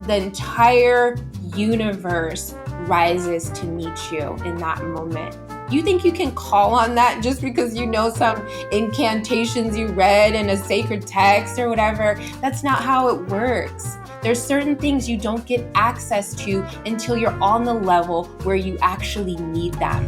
the entire universe rises to meet you in that moment. You think you can call on that just because you know some incantations you read in a sacred text or whatever? That's not how it works. There's certain things you don't get access to until you're on the level where you actually need them.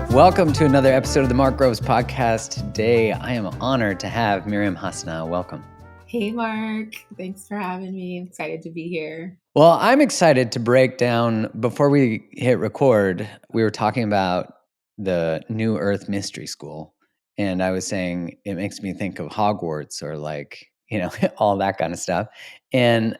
Welcome to another episode of the Mark Groves Podcast. Today, I am honored to have Maryam Hasnaa. Welcome. Hey, Mark. Thanks for having me. I'm excited to be here. Well, I'm excited to break down, before we hit record, we were talking about the New Earth Mystery School. And I was saying it makes me think of Hogwarts or all that kind of stuff. And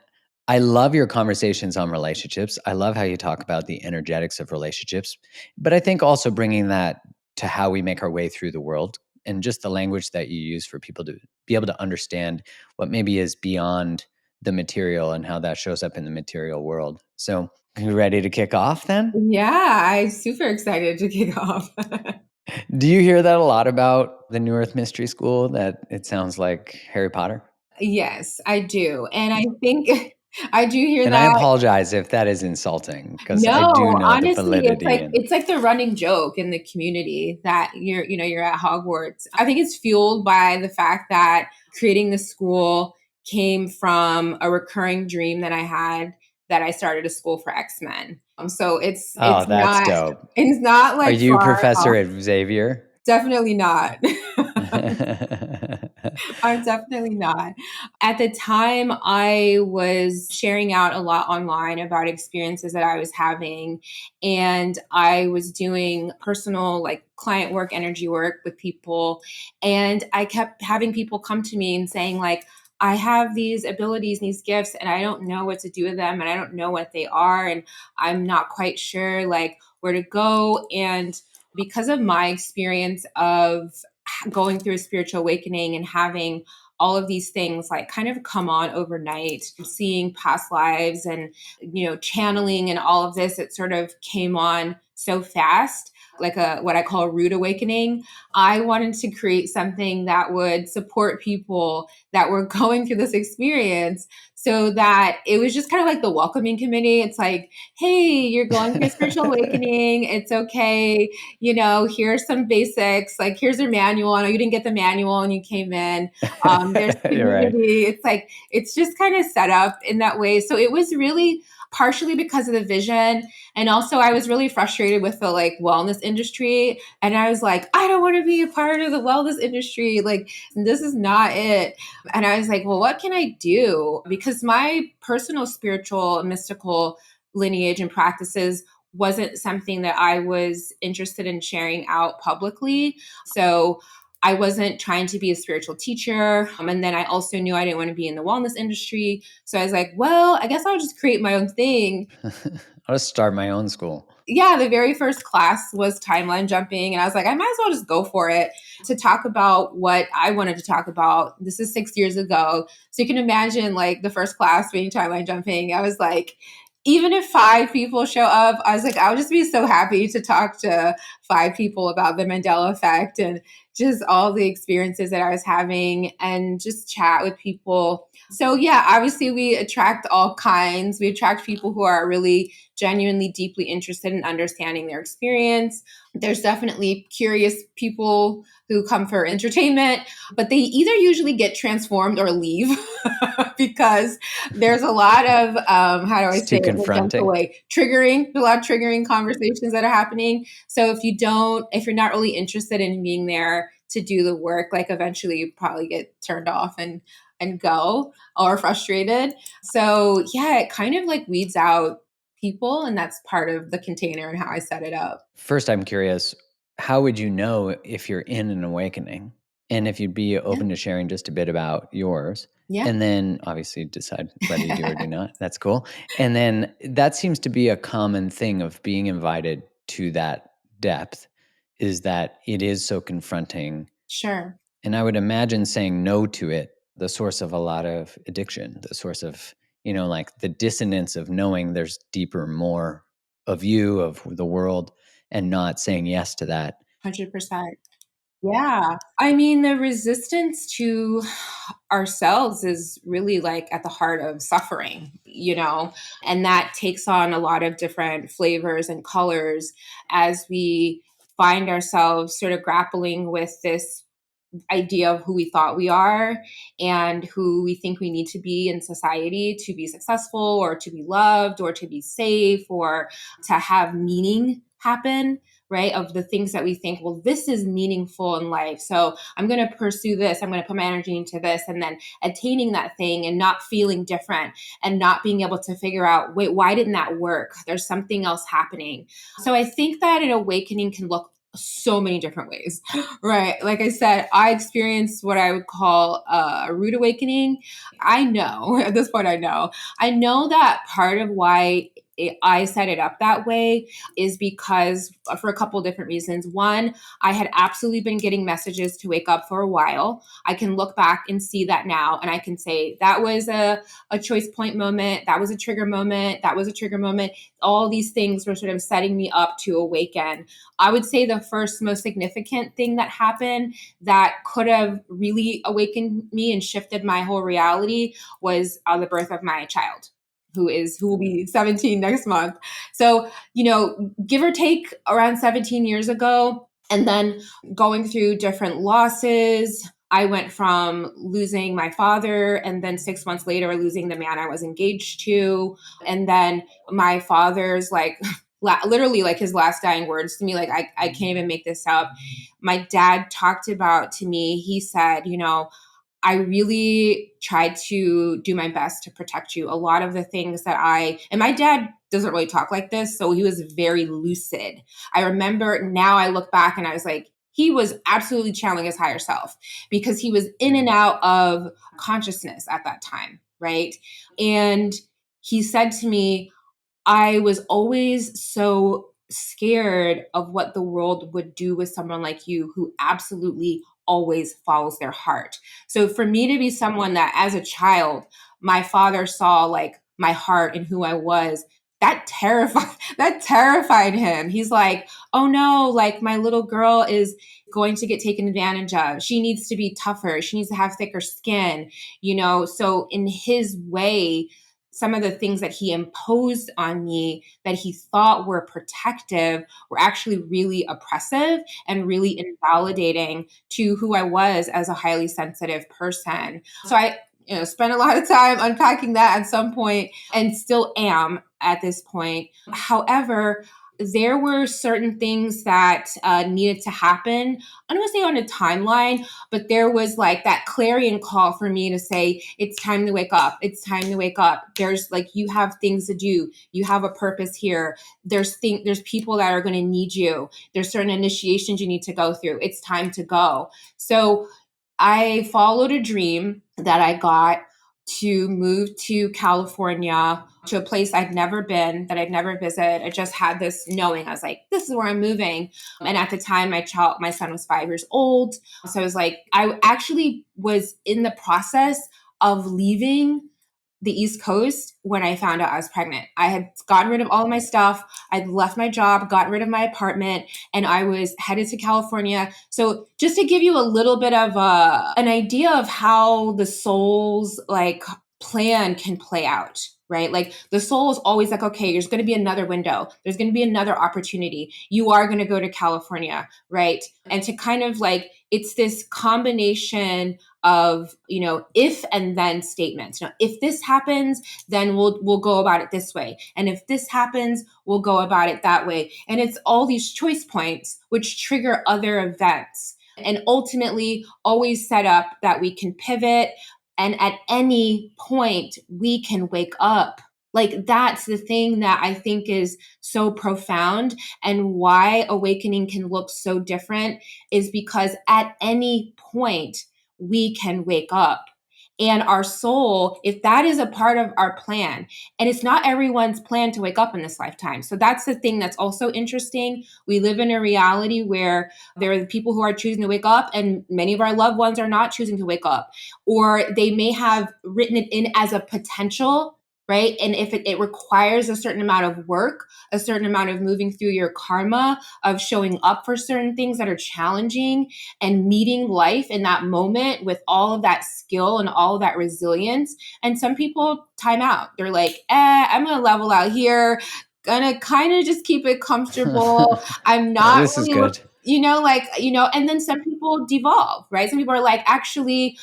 I love your conversations on relationships. I love how you talk about the energetics of relationships. But I think also bringing that to how we make our way through the world and just the language that you use for people to be able to understand what maybe is beyond the material and how that shows up in the material world. So, are you ready to kick off then? Yeah, I'm super excited to kick off. Do you hear that a lot about the New Earth Mystery School, that it sounds like Harry Potter? Yes, I do. And I think I do hear And that. I apologize if that is insulting, because I do know honestly, the validity. it's like the running joke in the community that you're at Hogwarts. I think it's fueled by the fact that creating the school came from a recurring dream that I had, that I started a school for X-Men. So it's That's not dope. it's not like Are you far Professor off. Xavier? Definitely not. I'm definitely not. At the time, I was sharing out a lot online about experiences that I was having. And I was doing personal, like client work, energy work with people. And I kept having people come to me and saying, like, I have these abilities, these gifts, and I don't know what to do with them. And I don't know what they are. And I'm not quite sure, like, where to go. And because of my experience of going through a spiritual awakening and having all of these things like kind of come on overnight, seeing past lives and, channeling and all of this, it sort of came on so fast, like what I call a rude awakening. I wanted to create something that would support people that were going through this experience, so that it was just kind of like the welcoming committee. It's like, hey, you're going through a spiritual awakening. It's okay. Here's some basics. Like, here's your manual. I know you didn't get the manual and you came in. There's community. Right. It's like, it's just kind of set up in that way. So it was really partially because of the vision. And also I was really frustrated with the wellness industry. And I was like, I don't want to be a part of the wellness industry. Like, this is not it. And I was like, well, what can I do? Because my personal spiritual and mystical lineage and practices wasn't something that I was interested in sharing out publicly. So I wasn't trying to be a spiritual teacher. And then I also knew I didn't want to be in the wellness industry. So I was like, well, I guess I'll just create my own thing. I'll just start my own school. Yeah, the very first class was timeline jumping. And I was like, I might as well just go for it to talk about what I wanted to talk about. This is 6 years ago. So you can imagine the first class being timeline jumping. I was like, even if 5 people show up, I was like, I would just be so happy to talk to 5 people about the Mandela effect and just all the experiences that I was having and just chat with people. So yeah, obviously we attract all kinds. We attract people who are really genuinely deeply interested in understanding their experience. There's definitely curious people who come for entertainment, but they either usually get transformed or leave because there's a lot of, confronting. Triggering, a lot of triggering conversations that are happening. So if you're not really interested in being there to do the work, eventually you probably get turned off and go, or frustrated. So yeah, it kind of weeds out people, and that's part of the container and how I set it up. First, I'm curious, how would you know if you're in an awakening? And if you'd be open to sharing just a bit about yours. Yeah. And then obviously decide whether you do or do not. That's cool. And then that seems to be a common thing of being invited to that depth, is that it is so confronting. Sure. And I would imagine saying no to it, the source of a lot of addiction, the source of, the dissonance of knowing there's deeper, more of you, of the world, and not saying yes to that. 100%. Yeah. I mean, the resistance to ourselves is really like at the heart of suffering, and that takes on a lot of different flavors and colors as we find ourselves sort of grappling with this idea of who we thought we are and who we think we need to be in society to be successful or to be loved or to be safe or to have meaning happen, right? Of the things that we think, well, this is meaningful in life. So I'm going to pursue this. I'm going to put my energy into this. And then attaining that thing and not feeling different and not being able to figure out, wait, why didn't that work? There's something else happening. So I think that an awakening can look so many different ways. Right. Like I said, I experienced what I would call a rude awakening. I know at this point, I know that part of why I set it up that way is because for a couple of different reasons. One, I had absolutely been getting messages to wake up for a while. I can look back and see that now. And I can say that was a choice point moment. That was a trigger moment. That was a trigger moment. All these things were sort of setting me up to awaken. I would say the first most significant thing that happened that could have really awakened me and shifted my whole reality was the birth of my child. Who will be 17 next month. So, give or take around 17 years ago, and then going through different losses. I went from losing my father, and then 6 months later, losing the man I was engaged to. And then my father's like, literally like his last dying words to me, like, I can't even make this up. My dad talked about to me, he said, I really tried to do my best to protect you. A lot of the things and my dad doesn't really talk like this, so he was very lucid. I remember now I look back and I was like, he was absolutely channeling his higher self because he was in and out of consciousness at that time, right? And he said to me, I was always so scared of what the world would do with someone like you who absolutely always follows their heart. So for me to be someone that as a child, my father saw like my heart and who I was, that terrified him. He's like, "Oh no, like my little girl is going to get taken advantage of. She needs to be tougher. She needs to have thicker skin." So in his way, some of the things that he imposed on me that he thought were protective were actually really oppressive and really invalidating to who I was as a highly sensitive person. So I spent a lot of time unpacking that at some point and still am at this point. However, there were certain things that needed to happen. I don't want to say on a timeline, but there was like that clarion call for me to say, it's time to wake up. It's time to wake up. There's like, you have things to do. You have a purpose here. There's people that are going to need you. There's certain initiations you need to go through. It's time to go. So I followed a dream that I got to move to California, to a place I'd never been, that I'd never visited. I just had this knowing. I was like, this is where I'm moving. And at the time, my son was 5 years old. So I was like, I actually was in the process of leaving the East Coast when I found out I was pregnant. I had gotten rid of all of my stuff. I'd left my job, gotten rid of my apartment, and I was headed to California. So just to give you a little bit of an idea of how the soul's like plan can play out, right? Like the soul is always like, okay, there's going to be another window. There's going to be another opportunity. You are going to go to California, right? And to kind of like, it's this combination of if and then statements. If this happens, then we'll go about it this way, and if this happens, we'll go about it that way. And it's all these choice points which trigger other events, and ultimately always set up that we can pivot, and at any point we can wake up. Like that's the thing that I think is so profound, and why awakening can look so different is because at any point we can wake up. And our soul, if that is a part of our plan, and it's not everyone's plan to wake up in this lifetime. So that's the thing that's also interesting. We live in a reality where there are people who are choosing to wake up, and many of our loved ones are not choosing to wake up, or they may have written it in as a potential, right? And if it requires a certain amount of work, a certain amount of moving through your karma, of showing up for certain things that are challenging and meeting life in that moment with all of that skill and all of that resilience. And some people time out. They're like, I'm going to level out here, gonna kind of just keep it comfortable. I'm not This is really, good. and then some people devolve, right? Some people are like, actually,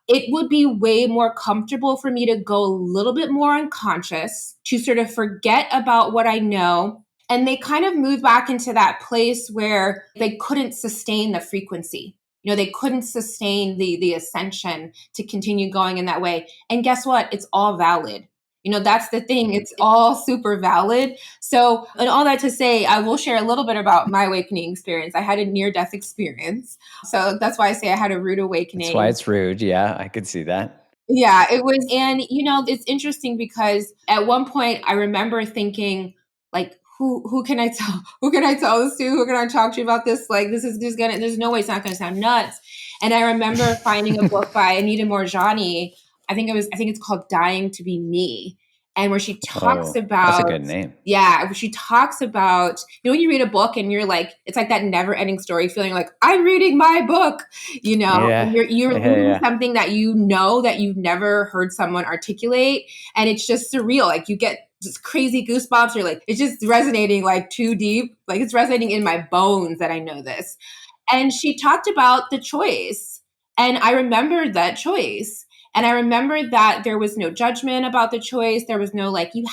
it would be way more comfortable for me to go a little bit more unconscious, to sort of forget about what I know. And they kind of move back into that place where they couldn't sustain the frequency. They couldn't sustain the ascension to continue going in that way. And guess what? It's all valid. That's the thing. It's all super valid. So, and all that to say, I will share a little bit about my awakening experience. I had a near death experience. So that's why I say I had a rude That's why awakening. it's rude. Yeah, I could see that. Yeah, it was. And, it's interesting because at one point I remember thinking, like, who can I tell? Who can I tell this to? Who can I talk to about this? Like, this is just there's no way it's not gonna sound nuts. And I remember finding a book by Anita Morjani. I think it's called Dying to Be Me. And where she talks Oh, that's a about, good name. yeah, where she talks about, when you read a book and you're like, it's like that never ending story feeling like, I'm reading my book, and Yeah. you're Yeah, reading yeah. something that that you've never heard someone articulate. And it's just surreal. Like, you get just crazy goosebumps. You're like, it's just resonating like too deep. Like, it's resonating in my bones that I know this. And she talked about the choice. And I remembered that choice. And I remembered that there was no judgment about the choice. There was no like, you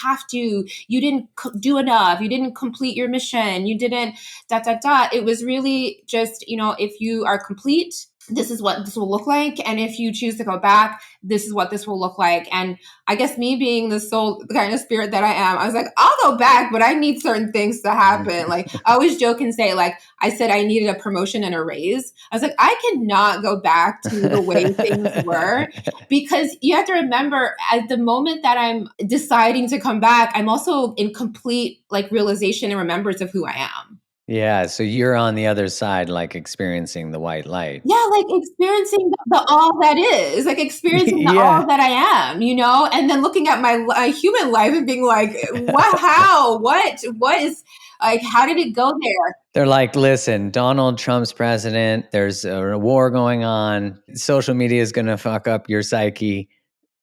didn't do enough. You didn't complete your mission. You didn't, dot, dot, dot. It was really just, if you are complete, this is what this will look like. And if you choose to go back, this is what this will look like. And I guess me being the soul, the kind of spirit that I am, I was like, I'll go back, but I need certain things to happen. Like, I always joke and say, like, I said I needed a promotion and a raise. I was like, I cannot go back to the way things were, because you have to remember, at the moment that I'm deciding to come back, I'm also in complete like realization and remembrance of who I am. Yeah, so you're on the other side, like experiencing the white light. Yeah, like experiencing the all that is, like experiencing the all Yeah. that I am, and then looking at my human life and being like, what, how, what is, like, how did it go there? They're like, listen, Donald Trump's president, there's a war going on, social media is going to fuck up your psyche,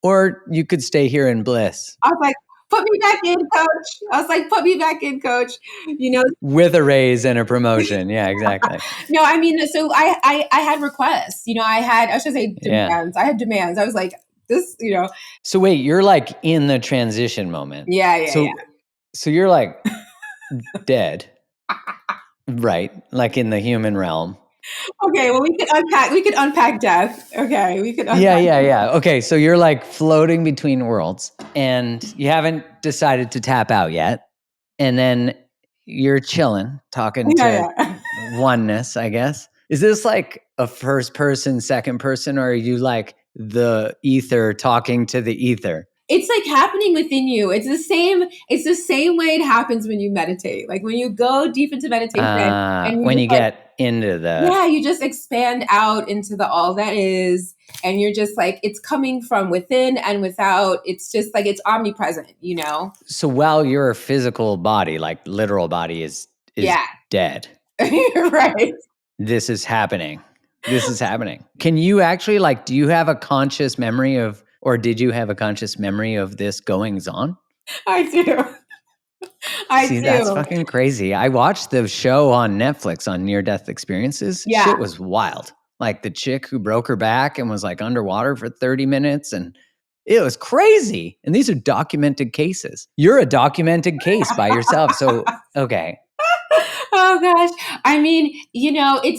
or you could stay here in bliss I was like, put me back in, coach. I was like, put me back in, coach. You know, with a raise and a promotion. Yeah, exactly. no, I mean, so I had requests. I should say Yeah. demands. I had demands. I was like, this. So wait, you're like in the transition moment. Yeah, yeah, So so you're like dead, right? Like in the human realm. Okay, well, we could unpack death. Okay, we could Yeah, unpack. yeah, yeah. Okay, so you're like floating between worlds and you haven't decided to tap out yet. And then you're chilling, talking Yeah, to yeah. oneness, I guess. Is this like a first person, second person, or are you like the ether talking to the ether? It's like happening within you. It's the same way it happens when you meditate. Like, when you go deep into meditation and you When just you like, get into the yeah, you just expand out into the all that is, and you're just like, it's coming from within and without. It's just like, it's omnipresent. so while your physical body, like literal body, is Yeah. dead, Right. this is happening. This is happening. Can you actually like? Do you have a conscious memory of, or did you have a conscious memory of this goings on? I do. I See, that's do. fucking crazy. I watched the show on Netflix on near death experiences. Yeah. Shit was wild. Like the chick who broke her back and was like underwater for 30 minutes and it was crazy. And these are documented cases. You're a documented case by yourself. So, okay. Oh gosh. I mean,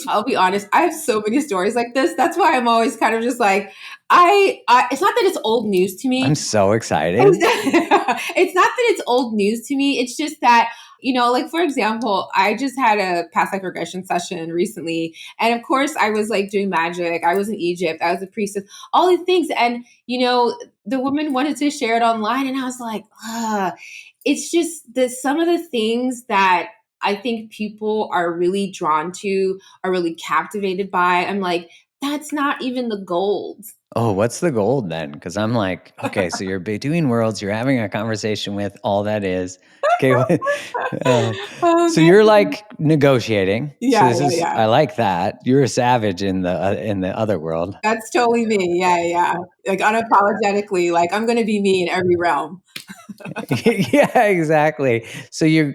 I'll be honest, I have so many stories like this. That's why I'm always kind of just like, it's not that it's old news to me. I'm so excited. It's not that it's old news to me. It's just that, like, for example, I just had a past life regression session recently. And of course, I was like doing magic. I was in Egypt. I was a priestess, all these things. And, the woman wanted to share it online. And I was like, it's just that some of the things that I think people are really drawn to, are really captivated by. I'm like, that's not even the gold. Oh, what's the gold then? Because I'm like, okay, so you're between worlds. You're having a conversation with all that is. Okay, uh, Oh, so you're goodness. like negotiating. So Yeah, this yeah, is yeah. I like that. You're a savage in the other world. That's totally me. Yeah, yeah. Like unapologetically, like I'm gonna be me in every realm. Yeah, exactly. So you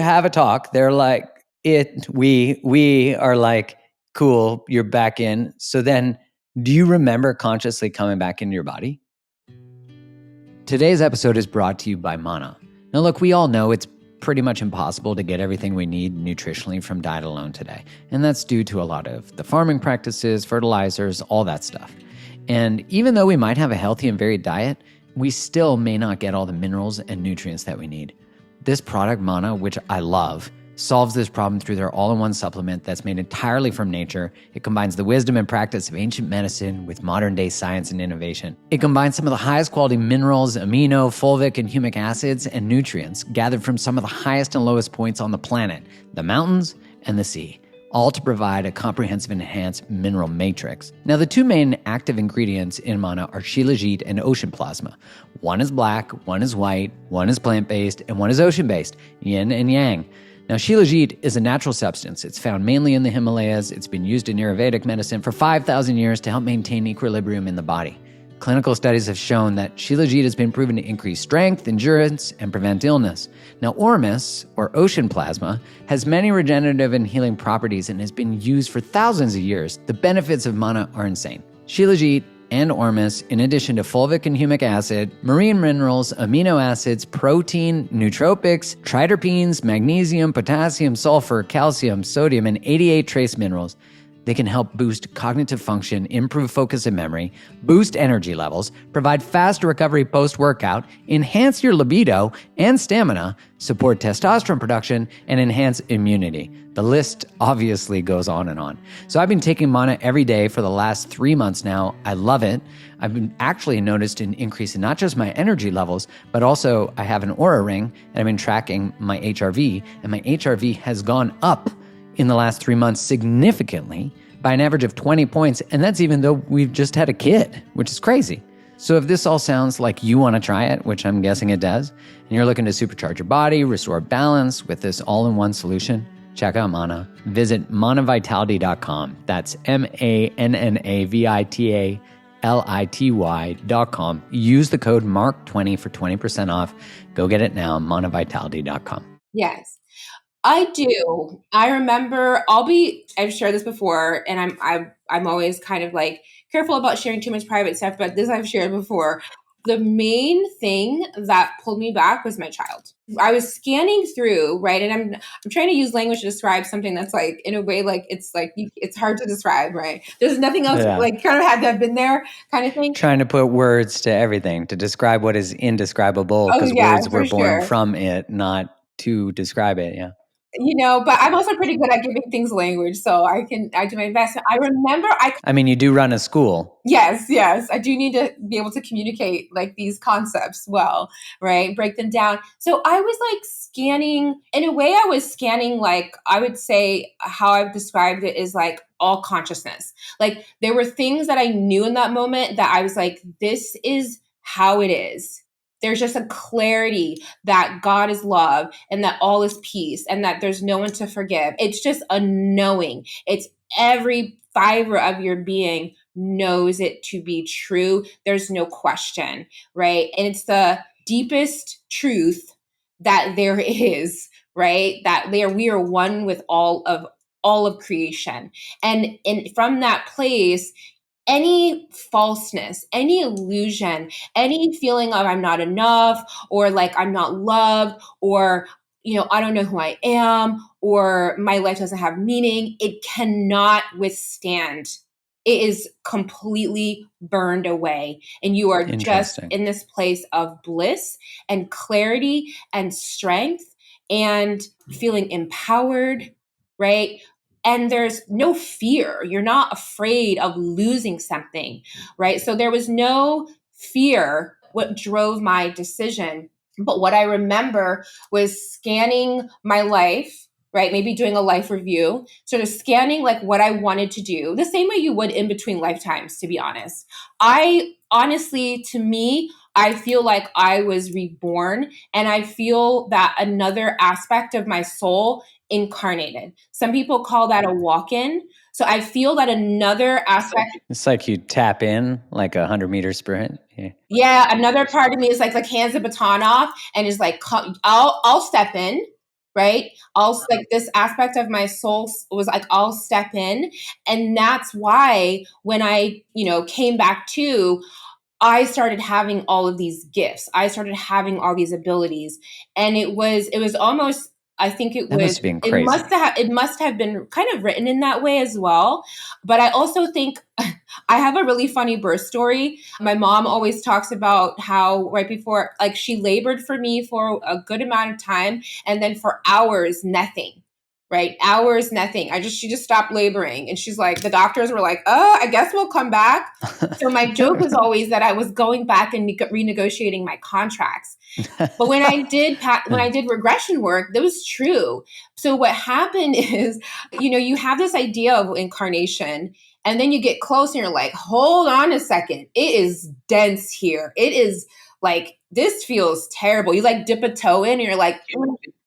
have a talk. They're like we are like cool. You're back in. So then, do you remember consciously coming back into your body? Today's episode is brought to you by Mana. Now, look, we all know it's pretty much impossible to get everything we need nutritionally from diet alone today. And that's due to a lot of the farming practices, fertilizers, all that stuff. And even though we might have a healthy and varied diet, we still may not get all the minerals and nutrients that we need. This product, Mana, which I love, solves this problem through their all-in-one supplement that's made entirely from nature. It combines the wisdom and practice of ancient medicine with modern-day science and innovation. It combines some of the highest quality minerals, amino, fulvic, and humic acids and nutrients gathered from some of the highest and lowest points on the planet, the mountains and the sea, all to provide a comprehensive and enhanced mineral matrix. Now, the two main active ingredients in Mana are shilajit and ocean plasma. One is black, one is white, one is plant-based, and one is ocean-based, yin and yang. Now, shilajit is a natural substance. It's found mainly in the Himalayas. It's been used in Ayurvedic medicine for 5,000 years to help maintain equilibrium in the body. Clinical studies have shown that shilajit has been proven to increase strength, endurance, and prevent illness. Now, ormus, or ocean plasma, has many regenerative and healing properties and has been used for thousands of years. The benefits of Mana are insane. Shilajit and ormus, in addition to fulvic and humic acid, marine minerals, amino acids, protein, nootropics, triterpenes, magnesium, potassium, sulfur, calcium, sodium, and 88 trace minerals. They can help boost cognitive function, improve focus and memory, boost energy levels, provide faster recovery post-workout, enhance your libido and stamina, support testosterone production, and enhance immunity. The list obviously goes on and on. So I've been taking Mana every day for the last 3 months now. I love it. I've been actually noticed an increase in not just my energy levels, but also I have an Aura ring and I've been tracking my HRV, and my HRV has gone up in the last 3 months significantly by an average of 20 points. And that's even though we've just had a kid, which is crazy. So if this all sounds like you want to try it, which I'm guessing it does, and you're looking to supercharge your body, restore balance with this all-in-one solution, check out Mana. Visit manavitality.com. That's MANNAVITALITY.com. Use the code MARK20 for 20% off. Go get it now, manavitality.com. Yes. I do. I remember I've shared this before, and I'm always kind of like careful about sharing too much private stuff, but this I've shared before. The main thing that pulled me back was my child. I was scanning through, right? And I'm trying to use language to describe something that's like in a way like it's hard to describe, right? There's nothing else Yeah. like kind of had to have been there kind of thing. Trying to put words to everything to describe what is indescribable, Oh because yeah, words for were born sure. from it, not to describe it. Yeah. But I'm also pretty good at giving things language, so I do my best. I remember I mean, you do run a school. yes, yes, I do need to be able to communicate like these concepts well, right? Break them down. So I was like scanning, in a way I was scanning, like I would say how I've described it is like all consciousness. Like there were things that I knew in that moment that I was like, this is how it is. There's just a clarity that God is love and that all is peace and that there's no one to forgive. It's just a knowing. It's every fiber of your being knows it to be true. There's no question, right? And it's the deepest truth that there is, right? That we are one with all of creation. And from that place, any falseness, any illusion, any feeling of I'm not enough or like I'm not loved or I don't know who I am or my life doesn't have meaning, it cannot withstand. It is completely burned away and you are just Interesting. in this place of bliss and clarity and strength and feeling empowered, right? And there's no fear. You're not afraid of losing something, right? So there was no fear what drove my decision. But what I remember was scanning my life right? Maybe doing a life review, sort of scanning like what I wanted to do, the same way you would in between lifetimes, to be honest. I honestly, to me, I feel like I was reborn, and I feel that another aspect of my soul incarnated. Some people call that a walk in. So I feel that another aspect. It's like you tap in like a 100-meter sprint. Yeah. Yeah, another part of me is like hands the baton off and is like, I'll step in, right? I'll like this aspect of my soul was like, I'll step in, and that's why when I came back to, I started having all of these gifts. I started having all these abilities, and it was almost. I think it That was. must have been It crazy. must have been kind of written in that way as well. But I also think I have a really funny birth story. My mom always talks about how right before, like, she labored for me for a good amount of time, and then for hours, nothing. Right? Hours, nothing. She just stopped laboring. And she's like, the doctors were like, I guess we'll come back. So my joke was always that I was going back and renegotiating my contracts. But when I did regression work, that was true. So what happened is, you have this idea of incarnation, and then you get close and you're like, hold on a second. It is dense here. It is like, this feels terrible. You like dip a toe in and you're like,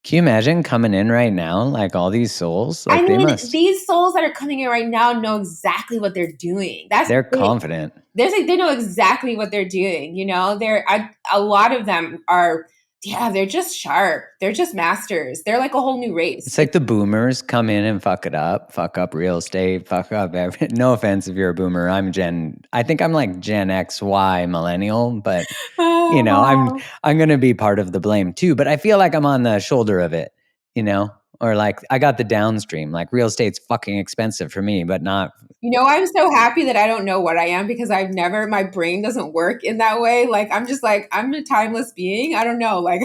Can you imagine coming in right now, like all these souls? I Like they mean, must, these souls that are coming in right now know exactly what they're doing. That's they're the thing. confident. There's like, they know exactly what they're doing. A lot of them are, yeah, they're just sharp. They're just masters. They're like a whole new race. It's like the boomers come in and fuck it up, fuck up real estate, fuck up no offense if you're a boomer. I think I'm like Gen X, Y, millennial, but Oh, wow. I'm going to be part of the blame too, but I feel like I'm on the shoulder of it, you know? Or like I got the downstream, like real estate's fucking expensive for me, but not. I'm so happy that I don't know what I am, because my brain doesn't work in that way. Like, I'm just like, I'm a timeless being. I don't know. Like,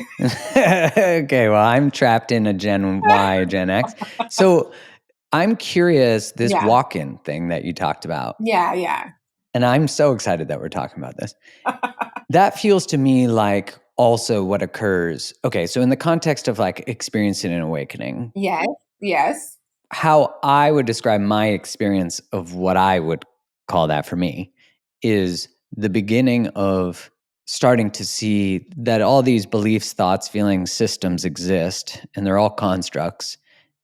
Okay, well, I'm trapped in a Gen Y, Gen X. So I'm curious, this yeah, walk-in thing that you talked about, yeah, yeah. and I'm so excited that we're talking about this. That feels to me like also what occurs. Okay, so in the context of like experiencing an awakening, Yes, yes. how I would describe my experience of what I would call that for me is the beginning of starting to see that all these beliefs, thoughts, feelings, systems exist and they're all constructs.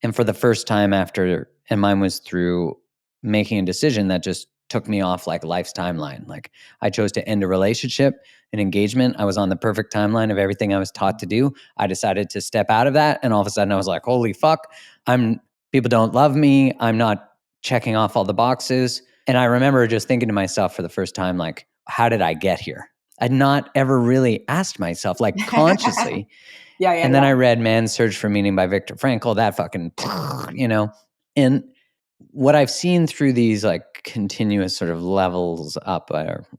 And for the first time and mine was through making a decision that just took me off like life's timeline. Like I chose to end a relationship, an engagement. I was on the perfect timeline of everything I was taught to do. I decided to step out of that. And all of a sudden I was like, holy fuck, I'm people don't love me. I'm not checking off all the boxes. And I remember just thinking to myself for the first time, like, how did I get here? I'd not ever really asked myself, like consciously. Yeah, yeah, And then yeah. I read Man's Search for Meaning by Viktor Frankl, that fucking, and what I've seen through these like continuous sort of levels up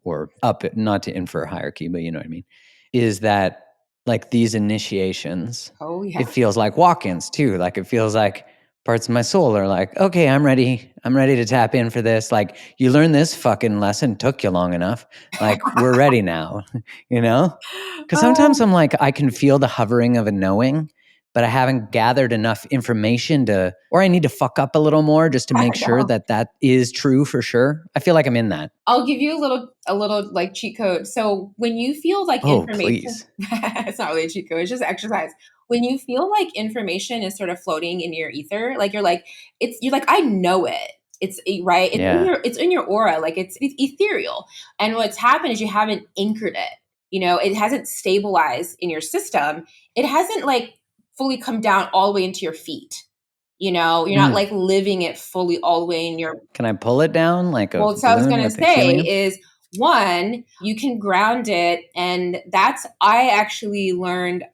or up, not to infer hierarchy, but you know what I mean, is that like these initiations, Oh, it yeah. feels like walk-ins too. Like it feels like parts of my soul are like, okay, I'm ready. I'm ready to tap in for this. Like you learned this fucking lesson, took you long enough. Like we're ready now, you know? Because sometimes Oh, I'm like, I can feel the hovering of a knowing, but I haven't gathered enough information or I need to fuck up a little more just to I make sure know. that that is true for sure. I feel like I'm in that. I'll give you a little like cheat code. So when you feel like Oh, information, please. it's not really a cheat code, it's just exercise. When you feel like information is sort of floating in your ether, like you're like, I know it. Right. Yeah. It's in your aura, like it's ethereal. And what's happened is you haven't anchored it. It hasn't stabilized in your system. It hasn't like fully come down all the way into your feet. You're not Mm. like living it fully all the way in your. Can I pull it down like a Well, so I was balloon going to with a say helium? is, one, you can ground it. And I actually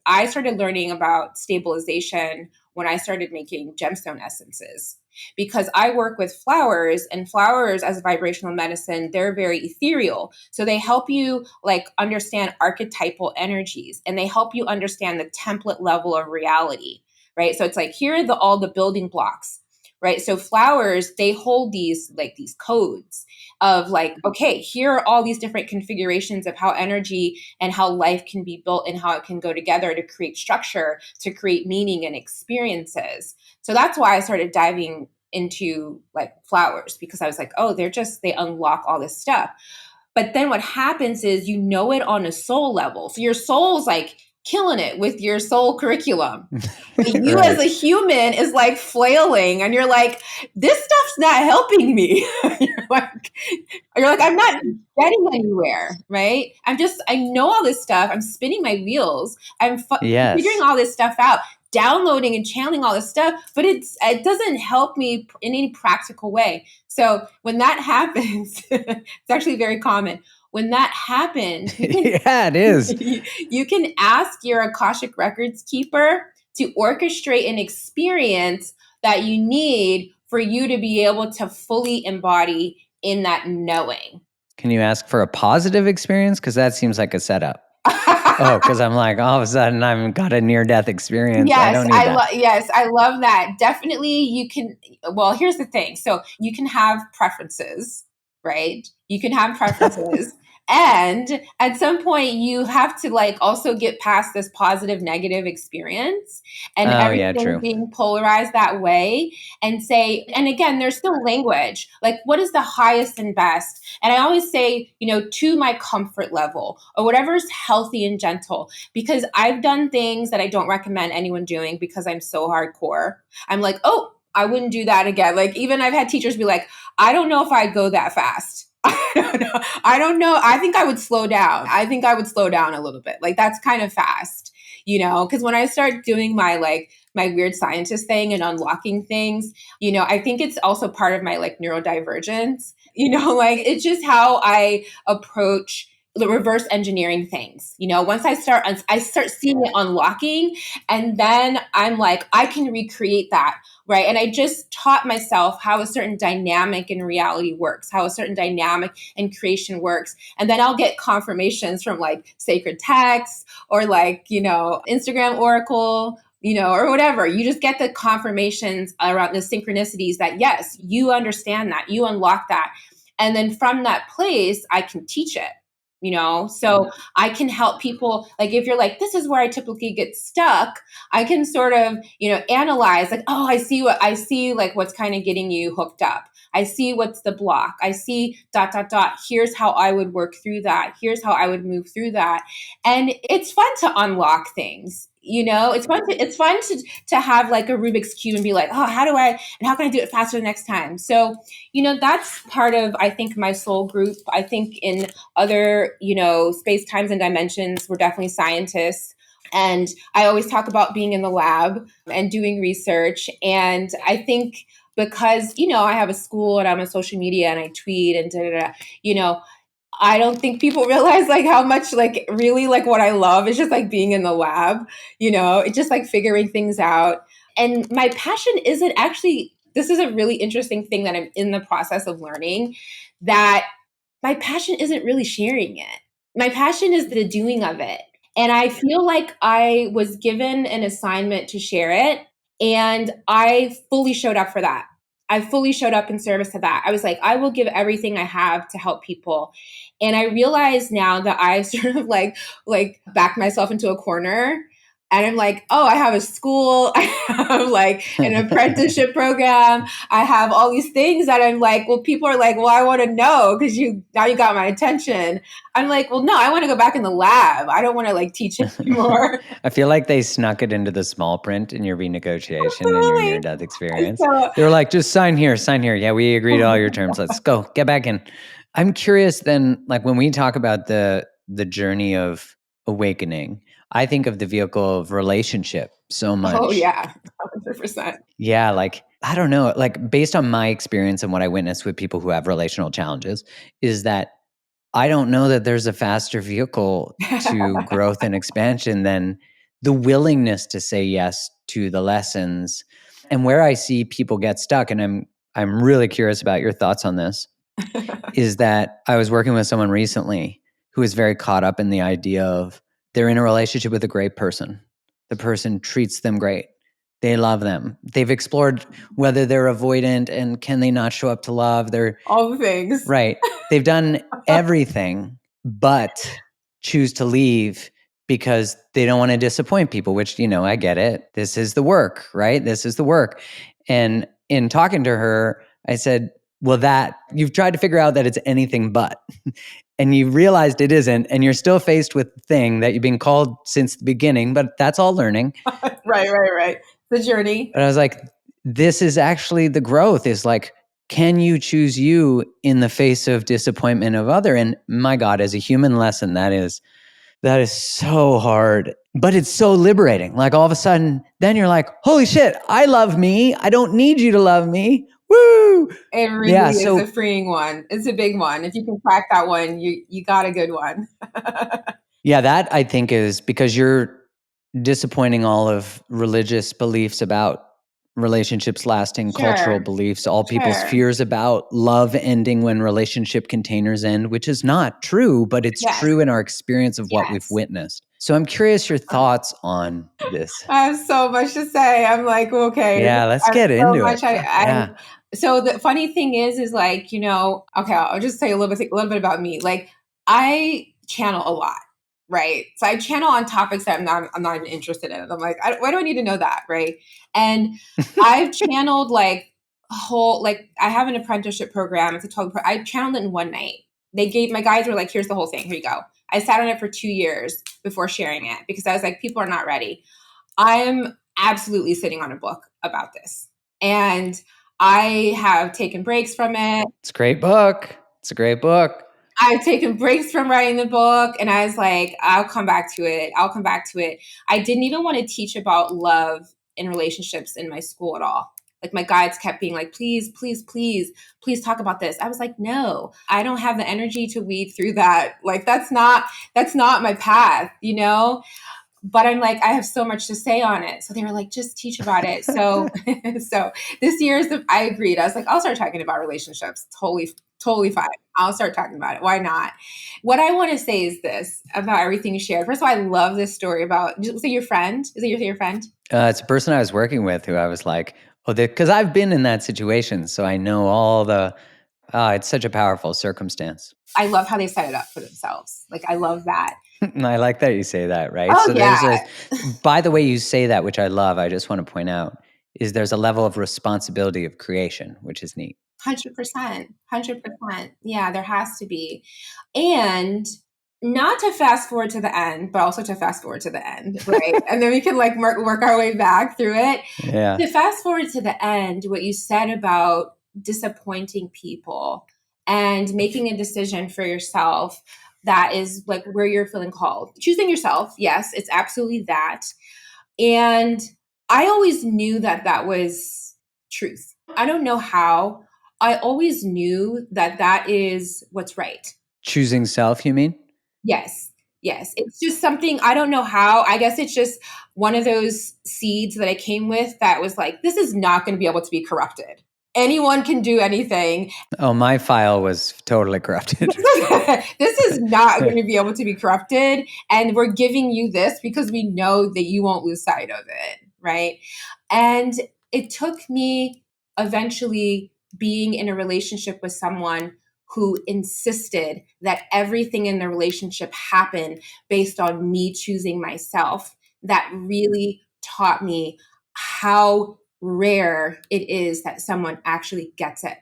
I started learning about stabilization when I started making gemstone essences, because I work with flowers, and flowers as a vibrational medicine, they're very ethereal. So they help you like understand archetypal energies, and they help you understand the template level of reality, right? So it's like, here are all the building blocks. right? So flowers, they hold these codes of like, okay, here are all these different configurations of how energy and how life can be built and how it can go together to create structure, to create meaning and experiences. So that's why I started diving into like flowers, because I was like, oh, they unlock all this stuff. But then what happens is you know it on a soul level. So your soul's like killing it with your soul curriculum. But you as Right. a human is like flailing and you're like, this stuff's not helping me. like, I'm not getting anywhere, right? I know all this stuff. I'm spinning my wheels. Figuring Yes. all this stuff out, downloading and channeling all this stuff, but it doesn't help me in any practical way. So when that happens, it's actually very common. When that happens, Yeah, it is. you can ask your Akashic Records keeper to orchestrate an experience that you need for you to be able to fully embody in that knowing. Can you ask for a positive experience? Because that seems like a setup. Oh, because I'm like, all of a sudden I've got a near-death experience. I don't need that. Yes, I love that. Definitely you can, well, here's the thing. So you can have preferences, right? You can have preferences. And at some point you have to like also get past this positive negative experience and Oh, yeah, everything true. being polarized that way, and say, and again, there's still language. Like, what is the highest and best? And I always say, to my comfort level or whatever is healthy and gentle, because I've done things that I don't recommend anyone doing because I'm so hardcore. I'm like, oh, I wouldn't do that again. Like, even I've had teachers be like, I don't know if I'd go that fast. I don't know. I don't know. I think I would slow down. I think I would slow down a little bit. Like, that's kind of fast, because when I start doing my weird scientist thing and unlocking things, I think it's also part of my like neurodivergence, like it's just how I approach the reverse engineering things. Once I start seeing it unlocking, and then I'm like, I can recreate that, right? And I just taught myself how a certain dynamic in reality works, how a certain dynamic in creation works. And then I'll get confirmations from like sacred texts or like, Instagram oracle, or whatever. You just get the confirmations around the synchronicities that yes, you understand that, you unlock that. And then from that place, I can teach it. So I can help people. Like, if you're like, this is where I typically get stuck, I can sort of, analyze like, oh, I see, like what's kind of getting you hooked up. I see what's the block. I see ... Here's how I would work through that. Here's how I would move through that. And it's fun to unlock things. It's fun to have like a Rubik's Cube and be like, oh, how can I do it faster the next time? So, that's part of, I think, my soul group. I think in other, space, times, and dimensions, we're definitely scientists. And I always talk about being in the lab and doing research. And I think because, I have a school and I'm on social media and I tweet and I don't think people realize like how much like really like what I love is just like being in the lab, it's just like figuring things out. And my passion isn't actually, this is a really interesting thing that I'm in the process of learning, that my passion isn't really sharing it. My passion is the doing of it. And I feel like I was given an assignment to share it, and I fully showed up for that. I fully showed up in service to that. I was like, I will give everything I have to help people. And I realize now that I sort of like backed myself into a corner, and I'm like, oh, I have a school, I have like an apprenticeship program, I have all these things that I'm like, well, people are like, well, I want to know because now you got my attention. I'm like, well, no, I want to go back in the lab. I don't want to like teach anymore. I feel like they snuck it into the small print in your renegotiation and your Absolutely. near-death experience. So, They were like, just sign here, sign here. Yeah, we agreed to all your terms. Let's go, get back in. I'm curious then, like when we talk about the journey of awakening, I think of the vehicle of relationship so oh much. yeah, 100%. Yeah, like I don't know, like based on my experience and what I witnessed with people who have relational challenges, is that I don't know that there's a faster vehicle to growth and expansion than the willingness to say yes to the lessons. And where I see people get stuck, and I'm really curious about your thoughts on this, is that I was working with someone recently who is very caught up in the idea of they're in a relationship with a great person. The person treats them great. they love them. They've explored whether they're avoidant and can they not show up to love. They're All the things. right. They've done everything but choose to leave because they don't want to disappoint people, which, I get it. This is the work, right? This is the work. And in talking to her, I said, well, that you've tried to figure out that it's anything but, and you realized it isn't, and you're still faced with the thing that you've been called since the beginning, but that's all learning. Right. The journey. But I was like, this is actually the growth is like, can you choose you in the face of disappointment of other? And my God, as a human lesson, that is so hard, but it's so liberating. Like all of a sudden, then you're like, holy shit, I love me. I don't need you to love me. Woo! It really is a freeing one. It's a big one. If you can crack that one, you got a good one. Yeah, that I think is because you're disappointing all of religious beliefs about relationships lasting, cultural beliefs, all people's fears about love ending when relationship containers end, which is not true, but it's true in our experience of what we've witnessed. So I'm curious your thoughts on this. I have so much to say. I'm like, okay. Yeah, let's get into it. So the funny thing is like, okay, I'll just say a little bit about me. Like I channel a lot. Right. So I channel on topics that I'm not even interested in. I'm like, why do I need to know that? Right. And I've channeled like a whole, like I have an apprenticeship program. It's a 12, I channeled it in one night. My guys were like, here's the whole thing. Here you go. I sat on it for 2 years before sharing it because I was like, people are not ready. I'm absolutely sitting on a book about this. And I have taken breaks from it. It's a great book. It's a great book. I've taken breaks from writing the book and I was like, I'll come back to it. I didn't even want to teach about love in relationships in my school at all. Like my guides kept being like, please talk about this. I was like, no, I don't have the energy to weed through that. Like, that's not my path, But I'm like, I have so much to say on it. So they were like, just teach about it. So, so this year I agreed. I was like, I'll start talking about relationships. Totally fine. I'll start talking about it. Why not? What I want to say is this about everything you shared. First of all, I love this story about, was it your friend? Is it your friend? It's a person I was working with who I was like, because I've been in that situation. So I know all it's such a powerful circumstance. I love how they set it up for themselves. Like, I love that. I like that you say that, right? Oh, so yeah. By the way you say that, which I love, I just want to point out, is there's a level of responsibility of creation, which is neat. 100%. Yeah, there has to be. And not to fast forward to the end, but also to fast forward to the end, right? And then we can like work our way back through it. Yeah. To fast forward to the end, what you said about disappointing people and making a decision for yourself that is like where you're feeling called. Choosing yourself, yes, it's absolutely that. And I always knew that was truth. I don't know how. I always knew that is what's right. Choosing self, you mean? Yes. It's just something, I don't know how. I guess it's just one of those seeds that I came with that was like, this is not going to be able to be corrupted. Anyone can do anything. Oh, my file was totally corrupted. This is not going to be able to be corrupted. And we're giving you this because we know that you won't lose sight of it. Right. And it took me eventually being in a relationship with someone who insisted that everything in the relationship happen based on me choosing myself, that really taught me how rare it is that someone actually gets it.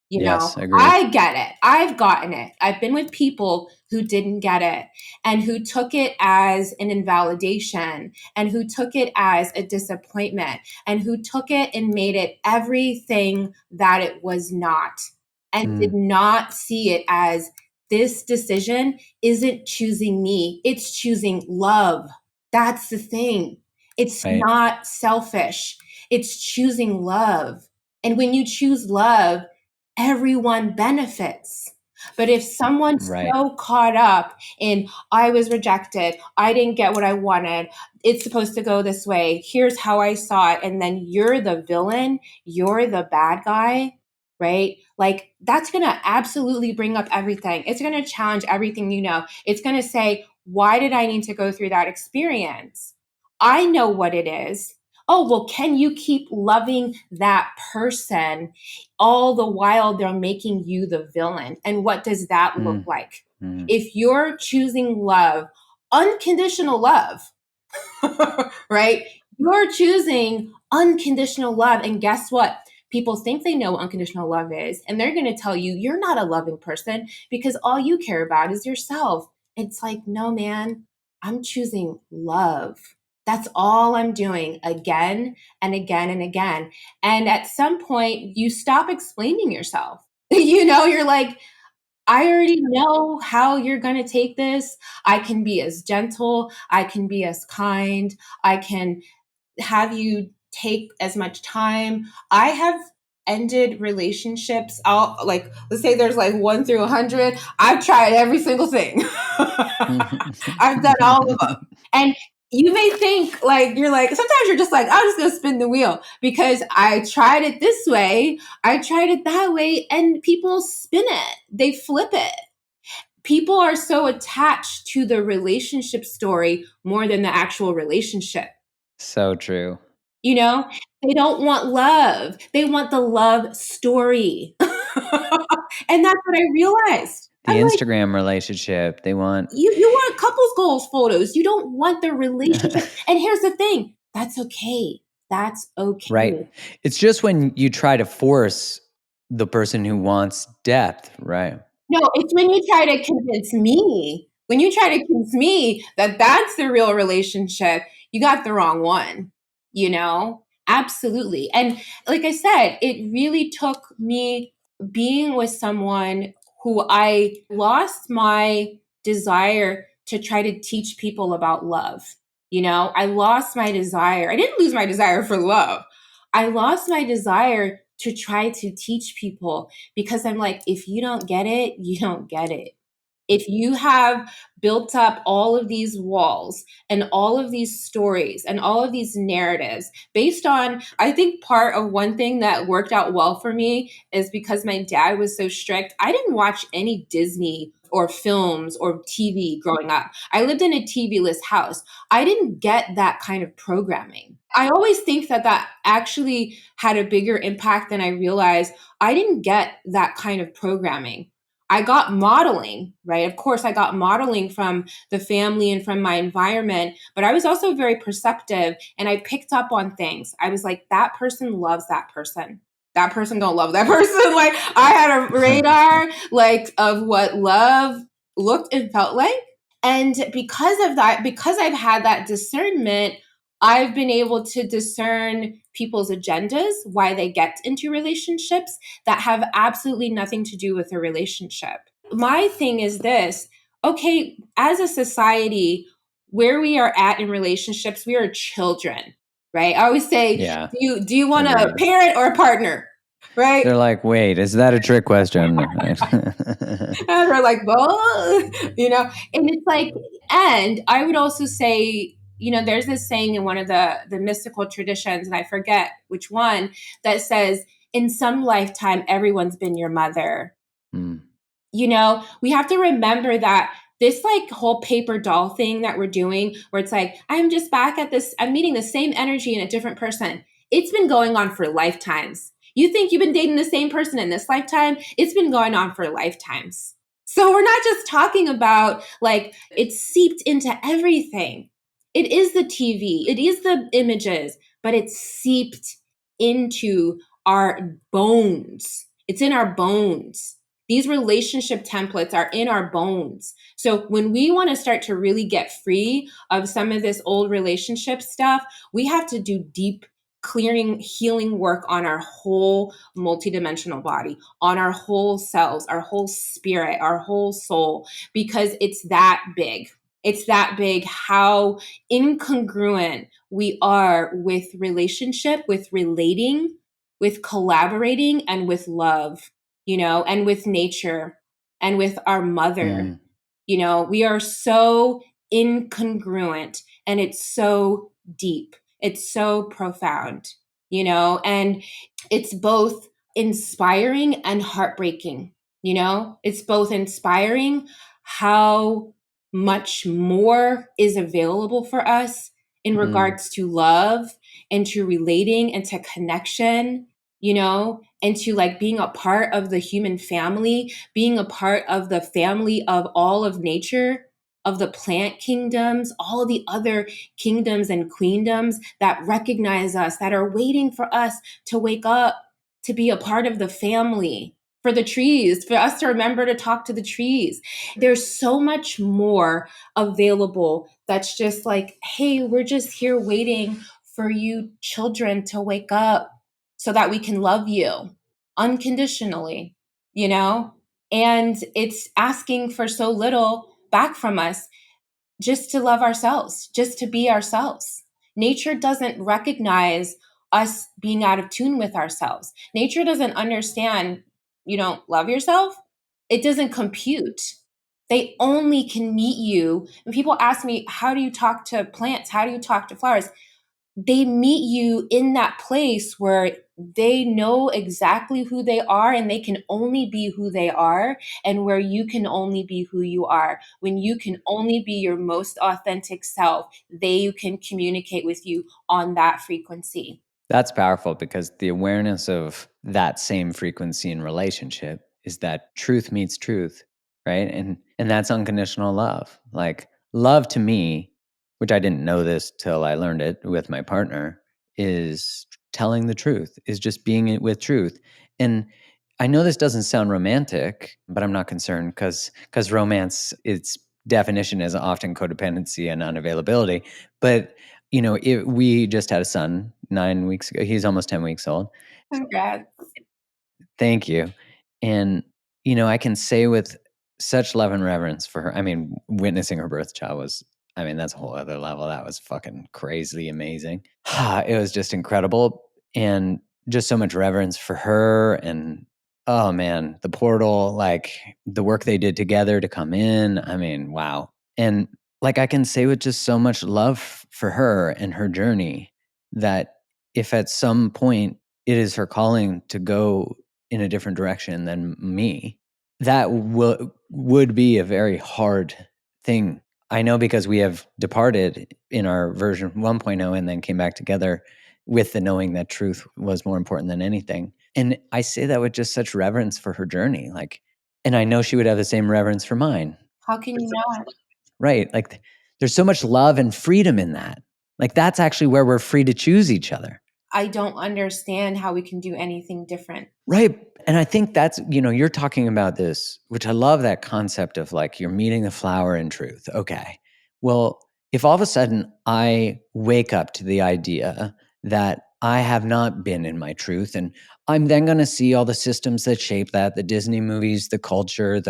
Yes, agreed. I get it. I've gotten it. I've been with people who didn't get it and who took it as an invalidation and who took it as a disappointment and who took it and made it everything that it was not and did not see it as this decision isn't choosing me. It's choosing love. That's the thing. It's not selfish. It's choosing love. And when you choose love, everyone benefits. But if someone's so caught up in, I was rejected, I didn't get what I wanted, it's supposed to go this way, here's how I saw it, and then you're the villain, you're the bad guy, right? Like, that's going to absolutely bring up everything. It's going to challenge everything you know. It's going to say, why did I need to go through that experience? I know what it is. oh, well, can you keep loving that person all the while they're making you the villain? And what does that look Mm, like? mm. If you're choosing love, unconditional love, right? You're choosing unconditional love. And guess what? People think they know what unconditional love is, and they're going to tell you you're not a loving person because all you care about is yourself. It's like, no, man, I'm choosing love. That's all I'm doing again and again and again. And at some point, you stop explaining yourself. You're like, I already know how you're going to take this. I can be as gentle. I can be as kind. I can have you take as much time. I have ended relationships. I'll like, let's say there's like 1 through 100. I've tried every single thing. I've done all of them. And you may think like, you're like, sometimes you're just like, I'm just going to spin the wheel because I tried it this way. I tried it that way. And people spin it, they flip it. People are so attached to the relationship story more than the actual relationship. So true. You know, they don't want love. They want the love story. And that's what I realized. The I'm like, Instagram relationship, they want you want couples goals photos. You don't want the relationship. And here's the thing. That's okay. That's right. okay. It's just when you try to force the person who wants depth, right? No, it's when you try to convince me. When you try to convince me that that's the real relationship, you got the wrong one, you know? Absolutely. And like I said, it really took me being with someone who I lost my desire to try to teach people about love. I lost my desire. I didn't lose my desire for love. I lost my desire to try to teach people because I'm like, if you don't get it, you don't get it. If you have built up all of these walls and all of these stories and all of these narratives based on, I think part of one thing that worked out well for me is because my dad was so strict. I didn't watch any Disney or films or TV growing up. I lived in a TV-less house. I didn't get that kind of programming. I always think that that actually had a bigger impact than I realized. I didn't get that kind of programming. I got modeling, right? Of course, I got modeling from the family and from my environment, but I was also very perceptive and I picked up on things. I was like, that person loves that person. That person don't love that person. Like I had a radar like of what love looked and felt like. And because of that, because I've had that discernment, I've been able to discern people's agendas, why they get into relationships that have absolutely nothing to do with the relationship. My thing is this, okay, as a society, where we are at in relationships, we are children, right? I always say, Yeah, do you want a agreed. parent or a partner? Right? They're like, wait, is that a trick question? Right. And they're like, both, and it's like, and I would also say, there's this saying in one of the mystical traditions, and I forget which one, that says, in some lifetime, everyone's been your mother. Mm. We have to remember that this like whole paper doll thing that we're doing, where it's like, I'm just back at this, I'm meeting the same energy in a different person. It's been going on for lifetimes. You think you've been dating the same person in this lifetime? It's been going on for lifetimes. So we're not just talking about like it's seeped into everything. It is the TV, it is the images, but it's seeped into our bones. It's in our bones. These relationship templates are in our bones. So when we want to start to really get free of some of this old relationship stuff, we have to do deep clearing, healing work on our whole multidimensional body, on our whole selves, our whole spirit, our whole soul, because it's that big. It's that big how incongruent we are with relationship, with relating, with collaborating, and with love, and with nature and with our mother. Mm. We are so incongruent and it's so deep. It's so profound, and it's both inspiring and heartbreaking. It's both inspiring how much more is available for us in Mm. regards to love and to relating and to connection, and to like being a part of the human family, being a part of the family of all of nature, of the plant kingdoms, all the other kingdoms and queendoms that recognize us, that are waiting for us to wake up, to be a part of the family, for the trees, for us to remember to talk to the trees. There's so much more available that's just like, hey, we're just here waiting for you children to wake up so that we can love you unconditionally, you know? And it's asking for so little back from us, just to love ourselves, just to be ourselves. Nature doesn't recognize us being out of tune with ourselves. Nature doesn't understand you don't love yourself. It doesn't compute. They only can meet you. And people ask me, how do you talk to plants? How do you talk to flowers? They meet you in that place where they know exactly who they are and they can only be who they are, and where you can only be who you are. When you can only be your most authentic self, they can communicate with you on that frequency. That's powerful because the awareness of that same frequency in relationship is that truth meets truth, right? And that's unconditional love. Like love to me, which I didn't know this till I learned it with my partner, is telling the truth, is just being it with truth. And I know this doesn't sound romantic, but I'm not concerned because romance, its definition is often codependency and unavailability. But we just had a son 9 weeks ago. He's almost 10 weeks old. Congrats. Thank you. And, I can say with such love and reverence for her, I mean, witnessing her birth child was, I mean, that's a whole other level. That was fucking crazy amazing. It was just incredible. And just so much reverence for her. And, oh man, the portal, like the work they did together to come in. I mean, wow. And like I can say with just so much love for her and her journey that if at some point it is her calling to go in a different direction than me, that would be a very hard thing. I know because we have departed in our version 1.0 and then came back together with the knowing that truth was more important than anything. And I say that with just such reverence for her journey. Like, and I know she would have the same reverence for mine. How can you not? Right. Like there's so much love and freedom in that. Like that's actually where we're free to choose each other. I don't understand how we can do anything different. Right. And I think that's, you're talking about this, which I love that concept of like you're meeting the flower in truth. Okay. Well, if all of a sudden I wake up to the idea that I have not been in my truth, and I'm then going to see all the systems that shape that, the Disney movies, the culture,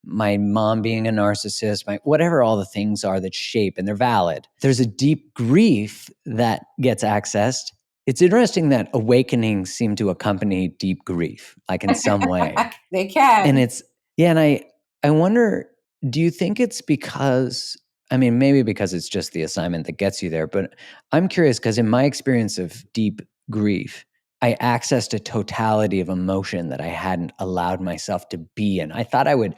my mom being a narcissist, whatever all the things are that shape, and they're valid. There's a deep grief that gets accessed. It's interesting that awakenings seem to accompany deep grief, like in some way. They And can. it's, yeah, and I wonder, do you think it's because, I mean, maybe because it's just the assignment that gets you there, but I'm curious because in my experience of deep grief, I accessed a totality of emotion that I hadn't allowed myself to be in. I thought I would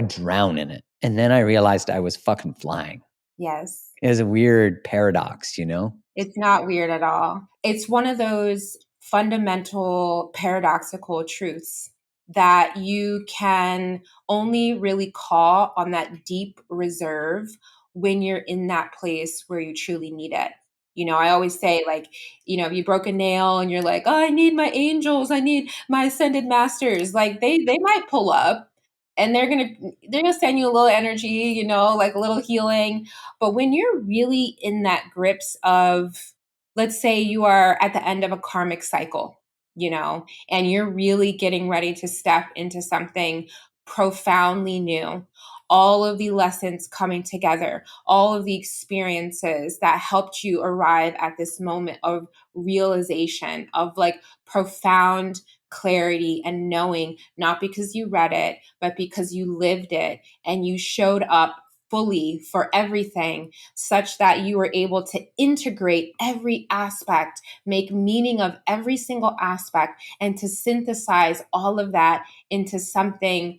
drown in it. And then I realized I was fucking flying. Yes. It was a weird paradox, It's not weird at all. It's one of those fundamental paradoxical truths that you can only really call on that deep reserve when you're in that place where you truly need it. I always say, like, if you broke a nail and you're like, oh, I need my angels, I need my ascended masters, like they might pull up and they're gonna send you a little energy, like a little healing. But when you're really in that grips of, let's say you are at the end of a karmic cycle, and you're really getting ready to step into something profoundly new, all of the lessons coming together, all of the experiences that helped you arrive at this moment of realization, of like profound clarity and knowing, not because you read it, but because you lived it and you showed up fully for everything, such that you were able to integrate every aspect, make meaning of every single aspect, and to synthesize all of that into something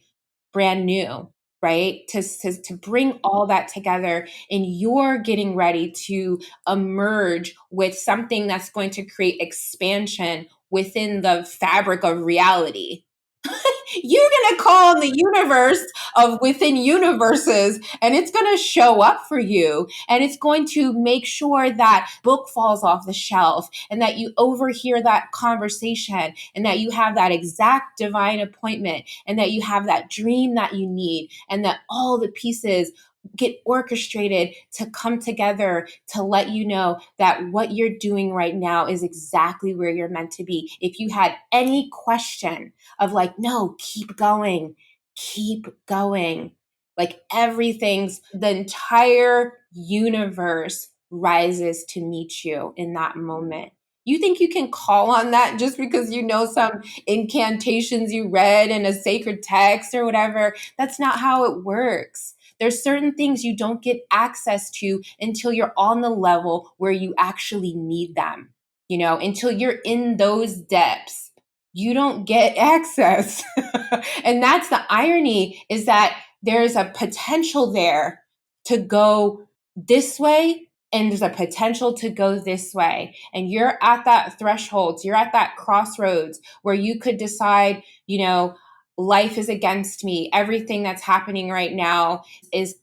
brand new, right? To bring all that together, and you're getting ready to emerge with something that's going to create expansion within the fabric of reality. You're going to call on the universe of within universes, and it's going to show up for you, and it's going to make sure that book falls off the shelf, and that you overhear that conversation, and that you have that exact divine appointment, and that you have that dream that you need, and that all the pieces get orchestrated to come together to let you know that what you're doing right now is exactly where you're meant to be. If you had any question of like, no, keep going. Like everything's, the entire universe rises to meet you in that moment. You think you can call on that just because you know some incantations you read in a sacred text or whatever? That's not how it works. There's certain things you don't get access to until you're on the level where you actually need them, until you're in those depths you don't get access. And that's the irony, is that there's a potential there to go this way, and there's a potential to go this way. And you're at that threshold, you're at that crossroads where you could decide, life is against me. Everything that's happening right now is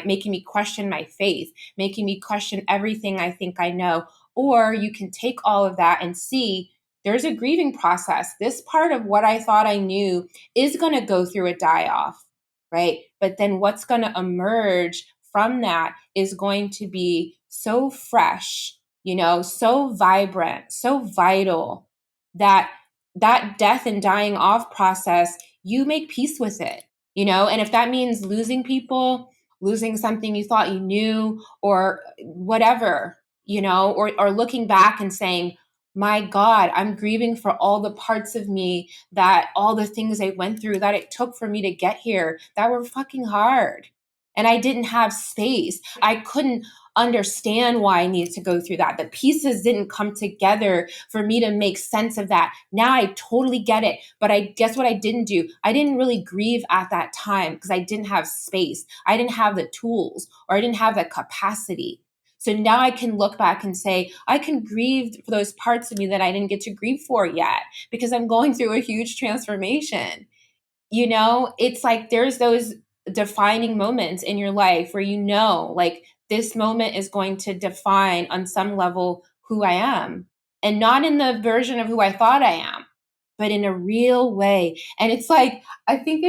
making me question my faith, making me question everything I think I know. Or you can take all of that and see there's a grieving process. This part of what I thought I knew is going to go through a die off, right? But then what's going to emerge from that is going to be so fresh, so vibrant, so vital, that death and dying off process, you make peace with it, and if that means losing people, losing something you thought you knew, or whatever, or looking back and saying, my God, I'm grieving for all the parts of me, that all the things I went through that it took for me to get here that were fucking hard. And I didn't have space. I couldn't understand why I needed to go through that. The pieces didn't come together for me to make sense of that. Now I totally get it. But I guess what I didn't do? I didn't really grieve at that time because I didn't have space. I didn't have the tools, or I didn't have the capacity. So now I can look back and say, I can grieve for those parts of me that I didn't get to grieve for yet, because I'm going through a huge transformation. It's like there's those defining moments in your life where like this moment is going to define on some level who I am, and not in the version of who I thought I am, but in a real way. And it's like, I think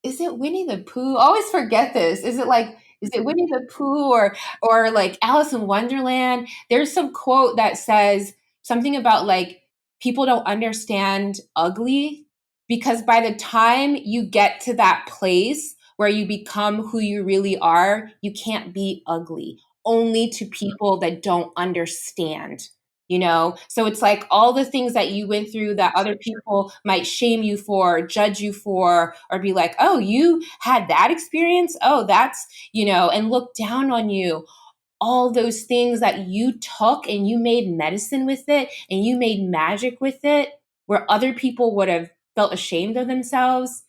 is it Winnie the Pooh? I always forget this. Is it Winnie the Pooh, or like Alice in Wonderland? There's some quote that says something about like people don't understand ugly, because by the time you get to that place where you become who you really are, you can't be ugly, only to people that don't understand. So it's like all the things that you went through that other people might shame you for, judge you for, or be like, oh, you had that experience, oh, that's, and look down on you. All those things that you took and you made medicine with it, and you made magic with it, where other people would have felt ashamed of themselves,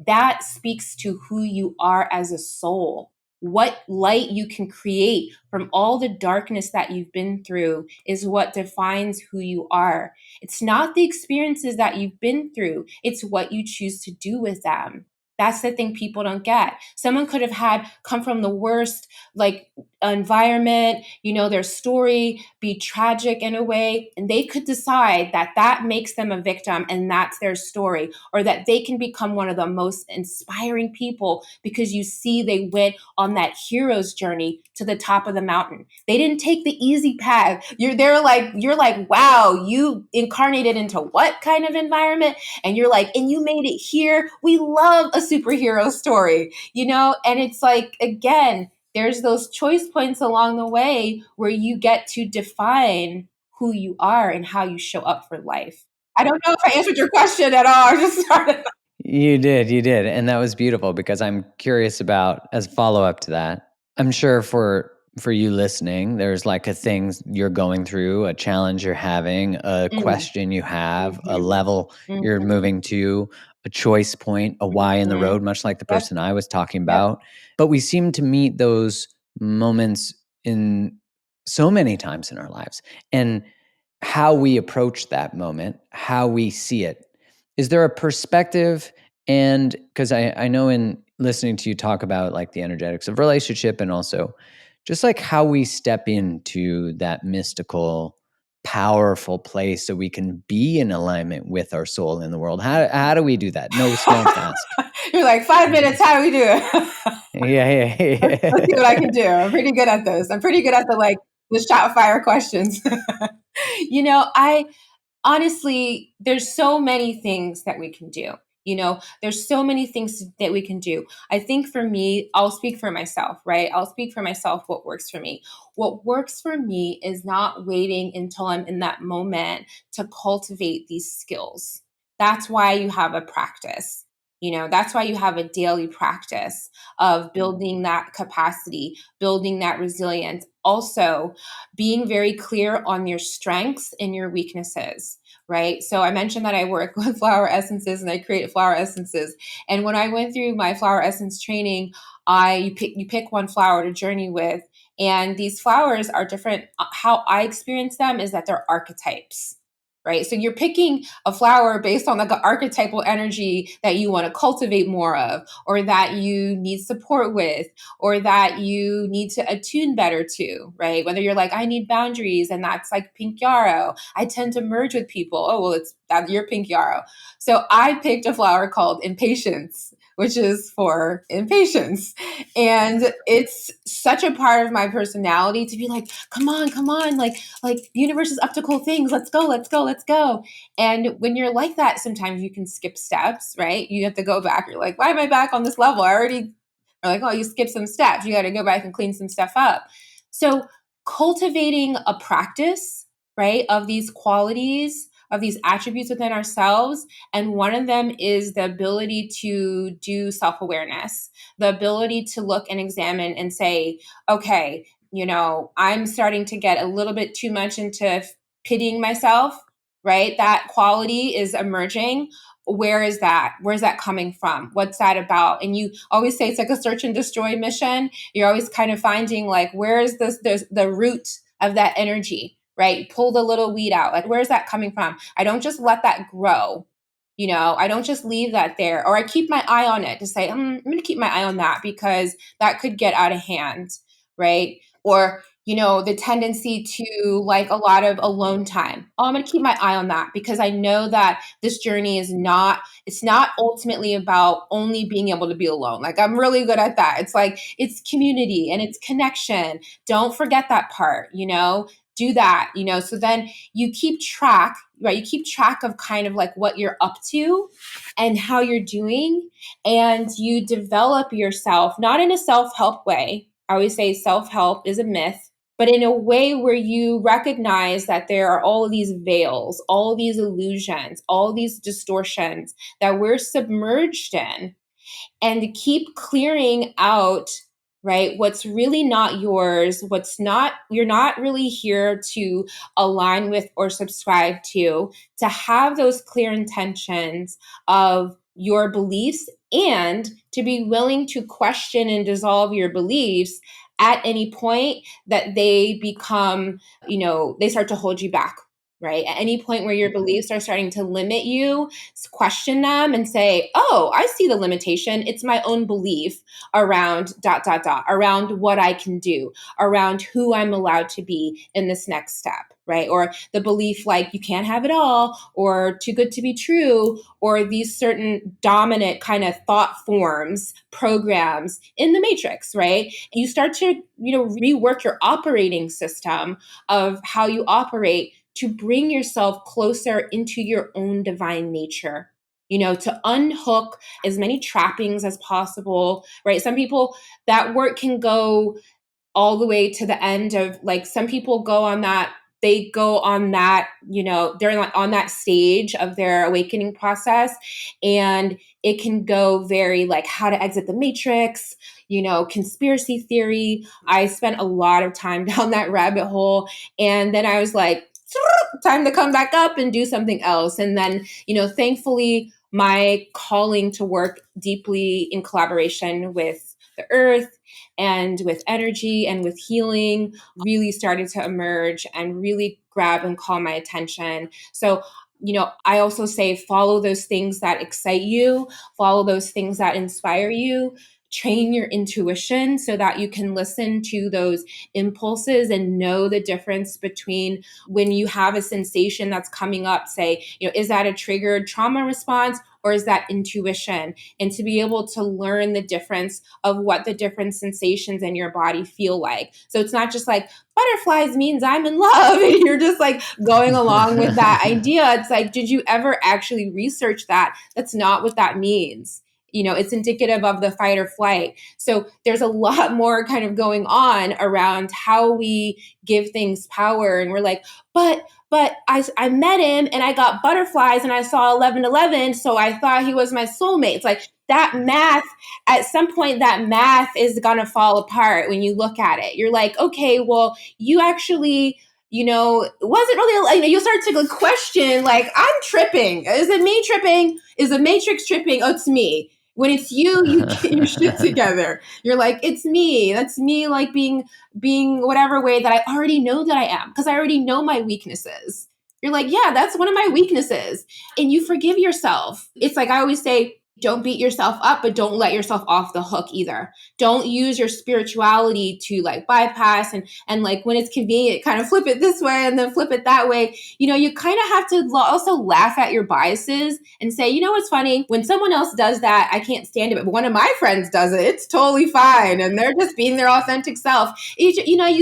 that speaks to who you are as a soul. What light you can create from all the darkness that you've been through is what defines who you are. It's not the experiences that you've been through, it's what you choose to do with them. That's the thing people don't get. Someone could have come from the worst, like, environment, their story be tragic in a way, and they could decide that makes them a victim and that's their story, or that they can become one of the most inspiring people because you see they went on that hero's journey to the top of the mountain. They didn't take the easy path. You're like, wow, you incarnated into what kind of environment? And you're like, and you made it here. We love a superhero story, and it's like, again, there's those choice points along the way where you get to define who you are and how you show up for life. I don't know if I answered your question at all. I just started. You did. And that was beautiful, because I'm curious about, as follow up to that, I'm sure for you listening, there's like a thing you're going through, a challenge you're having, a Mm, question you have, a mhm, level you're mhm, moving to, a choice point, a Y in the Mhm. road, much like the Yep, person I was talking yep. about. But we seem to meet those moments in so many times in our lives. And how we approach that moment, how we see it. Is there a perspective? And because I know in listening to you talk about like the energetics of relationship and also just like how we step into that mystical, powerful place so we can be in alignment with our soul in the world. How do we do that? No small task. You're like, 5 minutes, how do we do it? Yeah, yeah, Let's see what I yeah. can do. I'm pretty good at those. I'm pretty good at the shot fire questions. I honestly, there's so many things that we can do. There's so many things that we can do. I think for me, I'll speak for myself, right? I'll speak for myself what works for me. What works for me is not waiting until I'm in that moment to cultivate these skills. That's why you have a practice. That's why you have a daily practice of building that capacity, building that resilience. Also, being very clear on your strengths and your weaknesses, right? So I mentioned that I work with flower essences and I create flower essences. And when I went through my flower essence training, you pick one flower to journey with, and these flowers are different. How I experience them is that they're archetypes. Right. So you're picking a flower based on like an archetypal energy that you want to cultivate more of, or that you need support with, or that you need to attune better to, right? Whether you're like, I need boundaries, and that's like pink yarrow. I tend to merge with people. Oh, well, it's that you're pink yarrow. So I picked a flower called impatience, which is for impatience. And it's such a part of my personality to be like, come on, like the universe is up to cool things. Let's go, let's go, let's go. And when you're like that, sometimes you can skip steps, right? You have to go back. You're like, why am I back on this level? I already or like, oh, you skipped some steps. You got to go back and clean some stuff up. So, cultivating a practice, right, of these qualities, of these attributes within ourselves. And one of them is the ability to do self awareness, the ability to look and examine and say, okay, I'm starting to get a little bit too much into pitying myself, right? That quality is emerging. Where is that? Where's that coming from? What's that about? And you always say it's like a search and destroy mission. You're always kind of finding like, where is the root of that energy, right? Pull the little weed out. Like, where's that coming from? I don't just let that grow. I don't just leave that there, or I keep my eye on it to say, I'm going to keep my eye on that because that could get out of hand, right? Or the tendency to like a lot of alone time. Oh, I'm going to keep my eye on that because I know that this journey it's not ultimately about only being able to be alone. Like I'm really good at that. It's like, it's community and it's connection. Don't forget that part, do that, so then you keep track, right? You keep track of kind of like what you're up to and how you're doing, and you develop yourself, not in a self-help way. I always say self-help is a myth, but in a way where you recognize that there are all of these veils, all these illusions, all these distortions that we're submerged in, and keep clearing out, right, what's really not yours, you're not really here to align with or subscribe to have those clear intentions of your beliefs, and to be willing to question and dissolve your beliefs at any point that they become, they start to hold you back, right? At any point where your beliefs are starting to limit you, question them and say, oh, I see the limitation. It's my own belief around dot, dot, dot, around what I can do, around who I'm allowed to be in this next step, right? Or the belief like you can't have it all, or too good to be true, or these certain dominant kind of thought forms, programs in the matrix, right? You start to, rework your operating system of how you operate to bring yourself closer into your own divine nature, to unhook as many trappings as possible, right? Some people, that work can go all the way to the end of like, some people they go on that, they're like on that stage of their awakening process, and it can go very like how to exit the matrix, conspiracy theory. I spent a lot of time down that rabbit hole, and then I was like, time to come back up and do something else. And then, thankfully, my calling to work deeply in collaboration with the earth and with energy and with healing really started to emerge and really grab and call my attention. So, I also say follow those things that excite you, follow those things that inspire you, train your intuition so that you can listen to those impulses and know the difference between when you have a sensation that's coming up, say, is that a triggered trauma response or is that intuition? And to be able to learn the difference of what the different sensations in your body feel like. So it's not just like butterflies means I'm in love and you're just like going along with that idea. It's like, did you ever actually research that? That's not what that means. It's indicative of the fight or flight. So there's a lot more kind of going on around how we give things power. And we're like, but I met him and I got butterflies and I saw 1111, so I thought he was my soulmate. It's like that math, at some point, that math is going to fall apart when you look at it. You're like, okay, well, you actually, wasn't really, you start to question, like, I'm tripping. Is it me tripping? Is the matrix tripping? Oh, it's me. When it's you, you get your shit together. You're like, it's me. That's me, like being whatever way that I already know that I am, because I already know my weaknesses. You're like, yeah, that's one of my weaknesses. And you forgive yourself. It's like I always say, don't beat yourself up, but don't let yourself off the hook either. Don't use your spirituality to like bypass and like when it's convenient, kind of flip it this way and then flip it that way. You kind of have to also laugh at your biases and say, what's funny? When someone else does that, I can't stand it. But one of my friends does it. It's totally fine. And they're just being their authentic self. You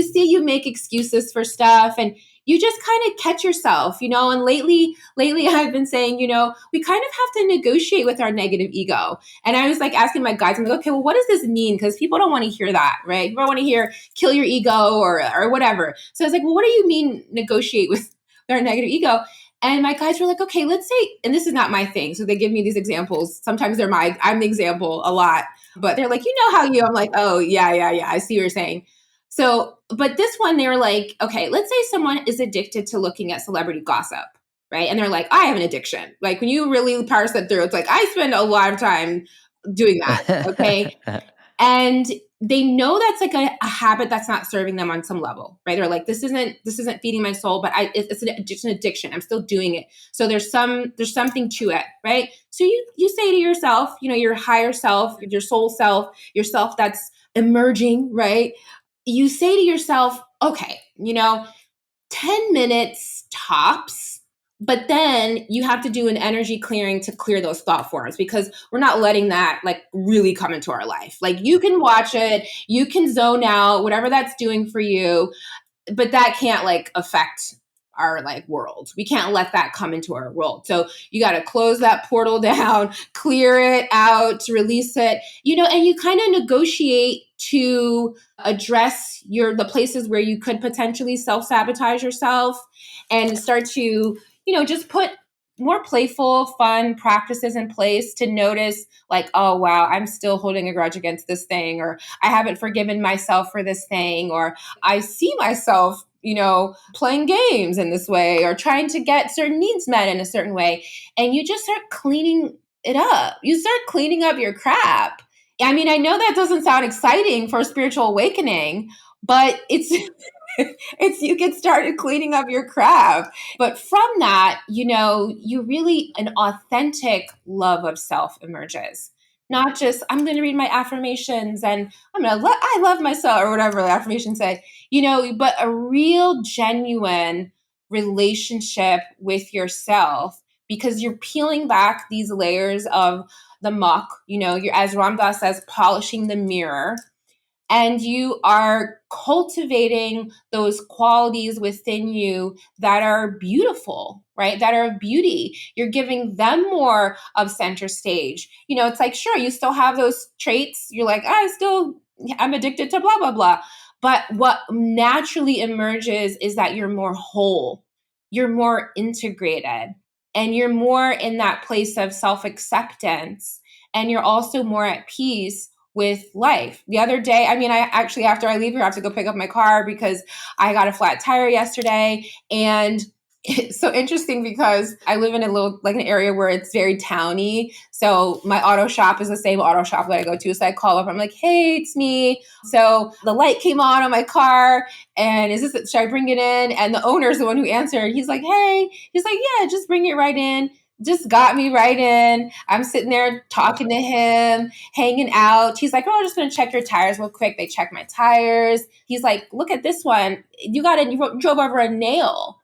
see you make excuses for stuff and you just kind of catch yourself, and lately I've been saying, we kind of have to negotiate with our negative ego. And I was like asking my guides, I'm like, okay, well, what does this mean? Because people don't want to hear that, right? People want to hear kill your ego or whatever. So I was like, well, what do you mean negotiate with our negative ego? And my guides were like, okay, let's say, and this is not my thing. So they give me these examples. Sometimes I'm the example a lot, but they're like, I'm like, oh, yeah. I see what you're saying. So, but this one, they were like, okay, let's say someone is addicted to looking at celebrity gossip, right? And they're like, I have an addiction. Like when you really parse that through, it's like, I spend a lot of time doing that, okay? And they know that's like a habit that's not serving them on some level, right? They're like, this isn't feeding my soul, but it's an addiction. I'm still doing it. So there's something to it, right? So you say to yourself, your higher self, your soul self, your self that's emerging, right? You say to yourself, okay, 10 minutes tops, but then you have to do an energy clearing to clear those thought forms because we're not letting that like really come into our life. Like you can watch it, you can zone out, whatever that's doing for you, but that can't like affect our like world. We can't let that come into our world. So you got to close that portal down, clear it out, release it, and you kind of negotiate to address the places where you could potentially self-sabotage yourself and start to, just put more playful, fun practices in place to notice like, oh, wow, I'm still holding a grudge against this thing, or I haven't forgiven myself for this thing, or I see myself, playing games in this way or trying to get certain needs met in a certain way. And you just start cleaning it up. You start cleaning up your crap. I mean, I know that doesn't sound exciting for a spiritual awakening, but it's you get started cleaning up your crap. But from that, you really an authentic love of self emerges. Not just I'm going to read my affirmations and I love myself or whatever the affirmations say, but a real genuine relationship with yourself because you're peeling back these layers of the muck, you're, as Ram Dass says, polishing the mirror, and you are cultivating those qualities within you that are beautiful, right? That are beauty. You're giving them more of center stage. It's like, sure, you still have those traits. You're like, I'm addicted to blah, blah, blah. But what naturally emerges is that you're more whole, you're more integrated, and you're more in that place of self-acceptance. And you're also more at peace with life. The other day, I actually, after I leave here, I have to go pick up my car because I got a flat tire yesterday. And It's so interesting because I live in a little, like, an area where it's very towny. So my auto shop is the same auto shop that I go to. So I call up, I'm like, hey, it's me. So the light came on my car, and should I bring it in? And the owner is the one who answered. He's like, hey, he's like, yeah, just bring it right in. Just got me right in. I'm sitting there talking to him, hanging out. He's like, oh, I'm just going to check your tires real quick. They check my tires. He's like, look at this one. You drove over a nail.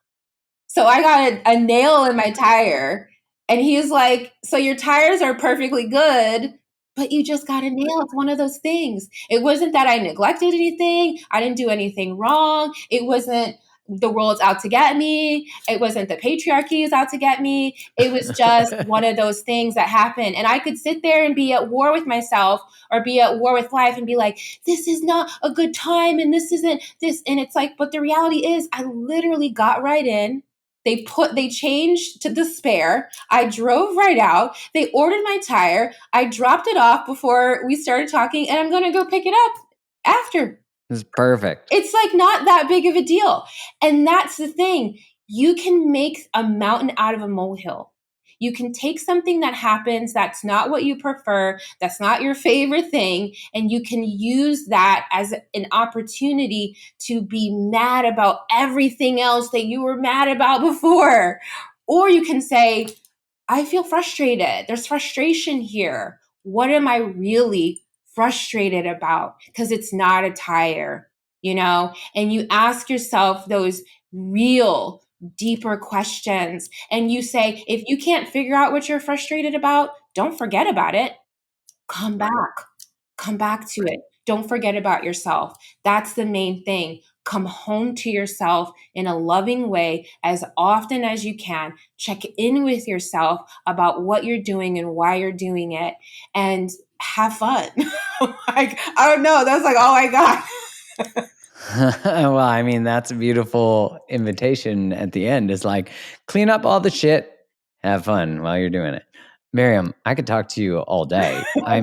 So I got a nail in my tire. And he was like, so your tires are perfectly good, but you just got a nail. It's one of those things. It wasn't that I neglected anything. I didn't do anything wrong. It wasn't the world's out to get me. It wasn't the patriarchy is out to get me. It was just one of those things that happened. And I could sit there and be at war with myself or be at war with life and be like, this is not a good time. And this isn't this. And it's like, but the reality is I literally got right in. They changed to the spare. I drove right out. They ordered my tire. I dropped it off before we started talking, and I'm going to go pick it up after. It's perfect. It's like not that big of a deal. And that's the thing. You can make a mountain out of a molehill. You can take something that happens that's not what you prefer, that's not your favorite thing, and you can use that as an opportunity to be mad about everything else that you were mad about before. Or you can say, I feel frustrated. There's frustration here. What am I really frustrated about? Because it's not a tire, you know? And you ask yourself those real, deeper questions. And you say, if you can't figure out what you're frustrated about, don't forget about it. Come back. Come back to it. Don't forget about yourself. That's the main thing. Come home to yourself in a loving way as often as you can. Check in with yourself about what you're doing and why you're doing it, and have fun. Like, I don't know. That's like all I got. Well, I mean, that's a beautiful invitation at the end. It's like, clean up all the shit, have fun while you're doing it. Maryam, I could talk to you all day. I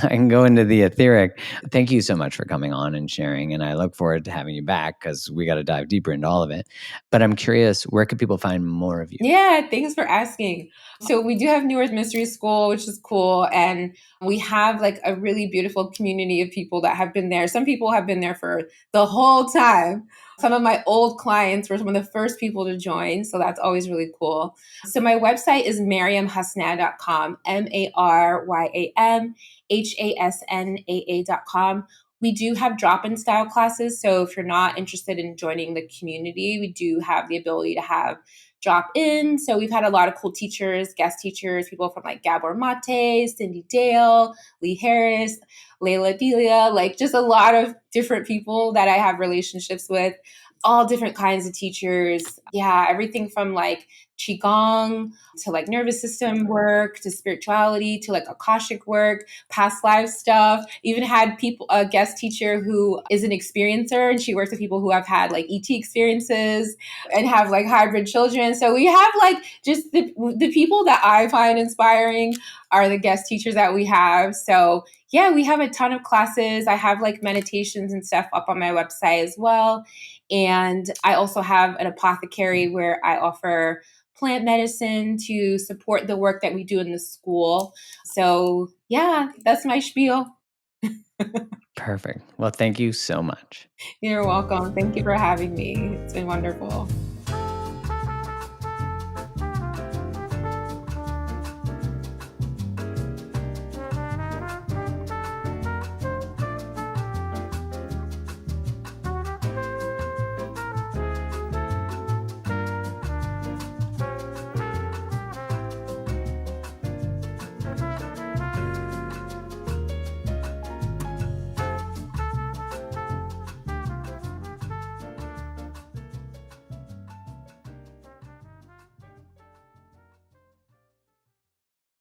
can go into the etheric. Thank you so much for coming on and sharing, and I look forward to having you back because we got to dive deeper into all of it. But I'm curious, where can people find more of you? Yeah, thanks for asking. So we do have New Earth Mystery School, which is cool. And we have like a really beautiful community of people that have been there. Some people have been there for the whole time. Some of my old clients were some of the first people to join. So that's always really cool. So my website is maryamhasnaa.com, MaryamHasnaa.com. We do have drop-in style classes. So if you're not interested in joining the community, we do have the ability to have drop in. So we've had a lot of cool teachers, guest teachers, people from like Gabor Mate, Cindy Dale, Lee Harris, Layla Delia, like just a lot of different people that I have relationships with, all different kinds of teachers. Yeah, everything from like Qigong to like nervous system work to spirituality to like Akashic work, past life stuff. Even had a guest teacher who is an experiencer, and she works with people who have had like ET experiences and have like hybrid children. So we have like just the people that I find inspiring are the guest teachers that we have. So yeah, we have a ton of classes. I have like meditations and stuff up on my website as well. And I also have an apothecary where I offer plant medicine to support the work that we do in the school. So yeah, that's my spiel. Perfect. Well, thank you so much. You're welcome. Thank you for having me. It's been wonderful.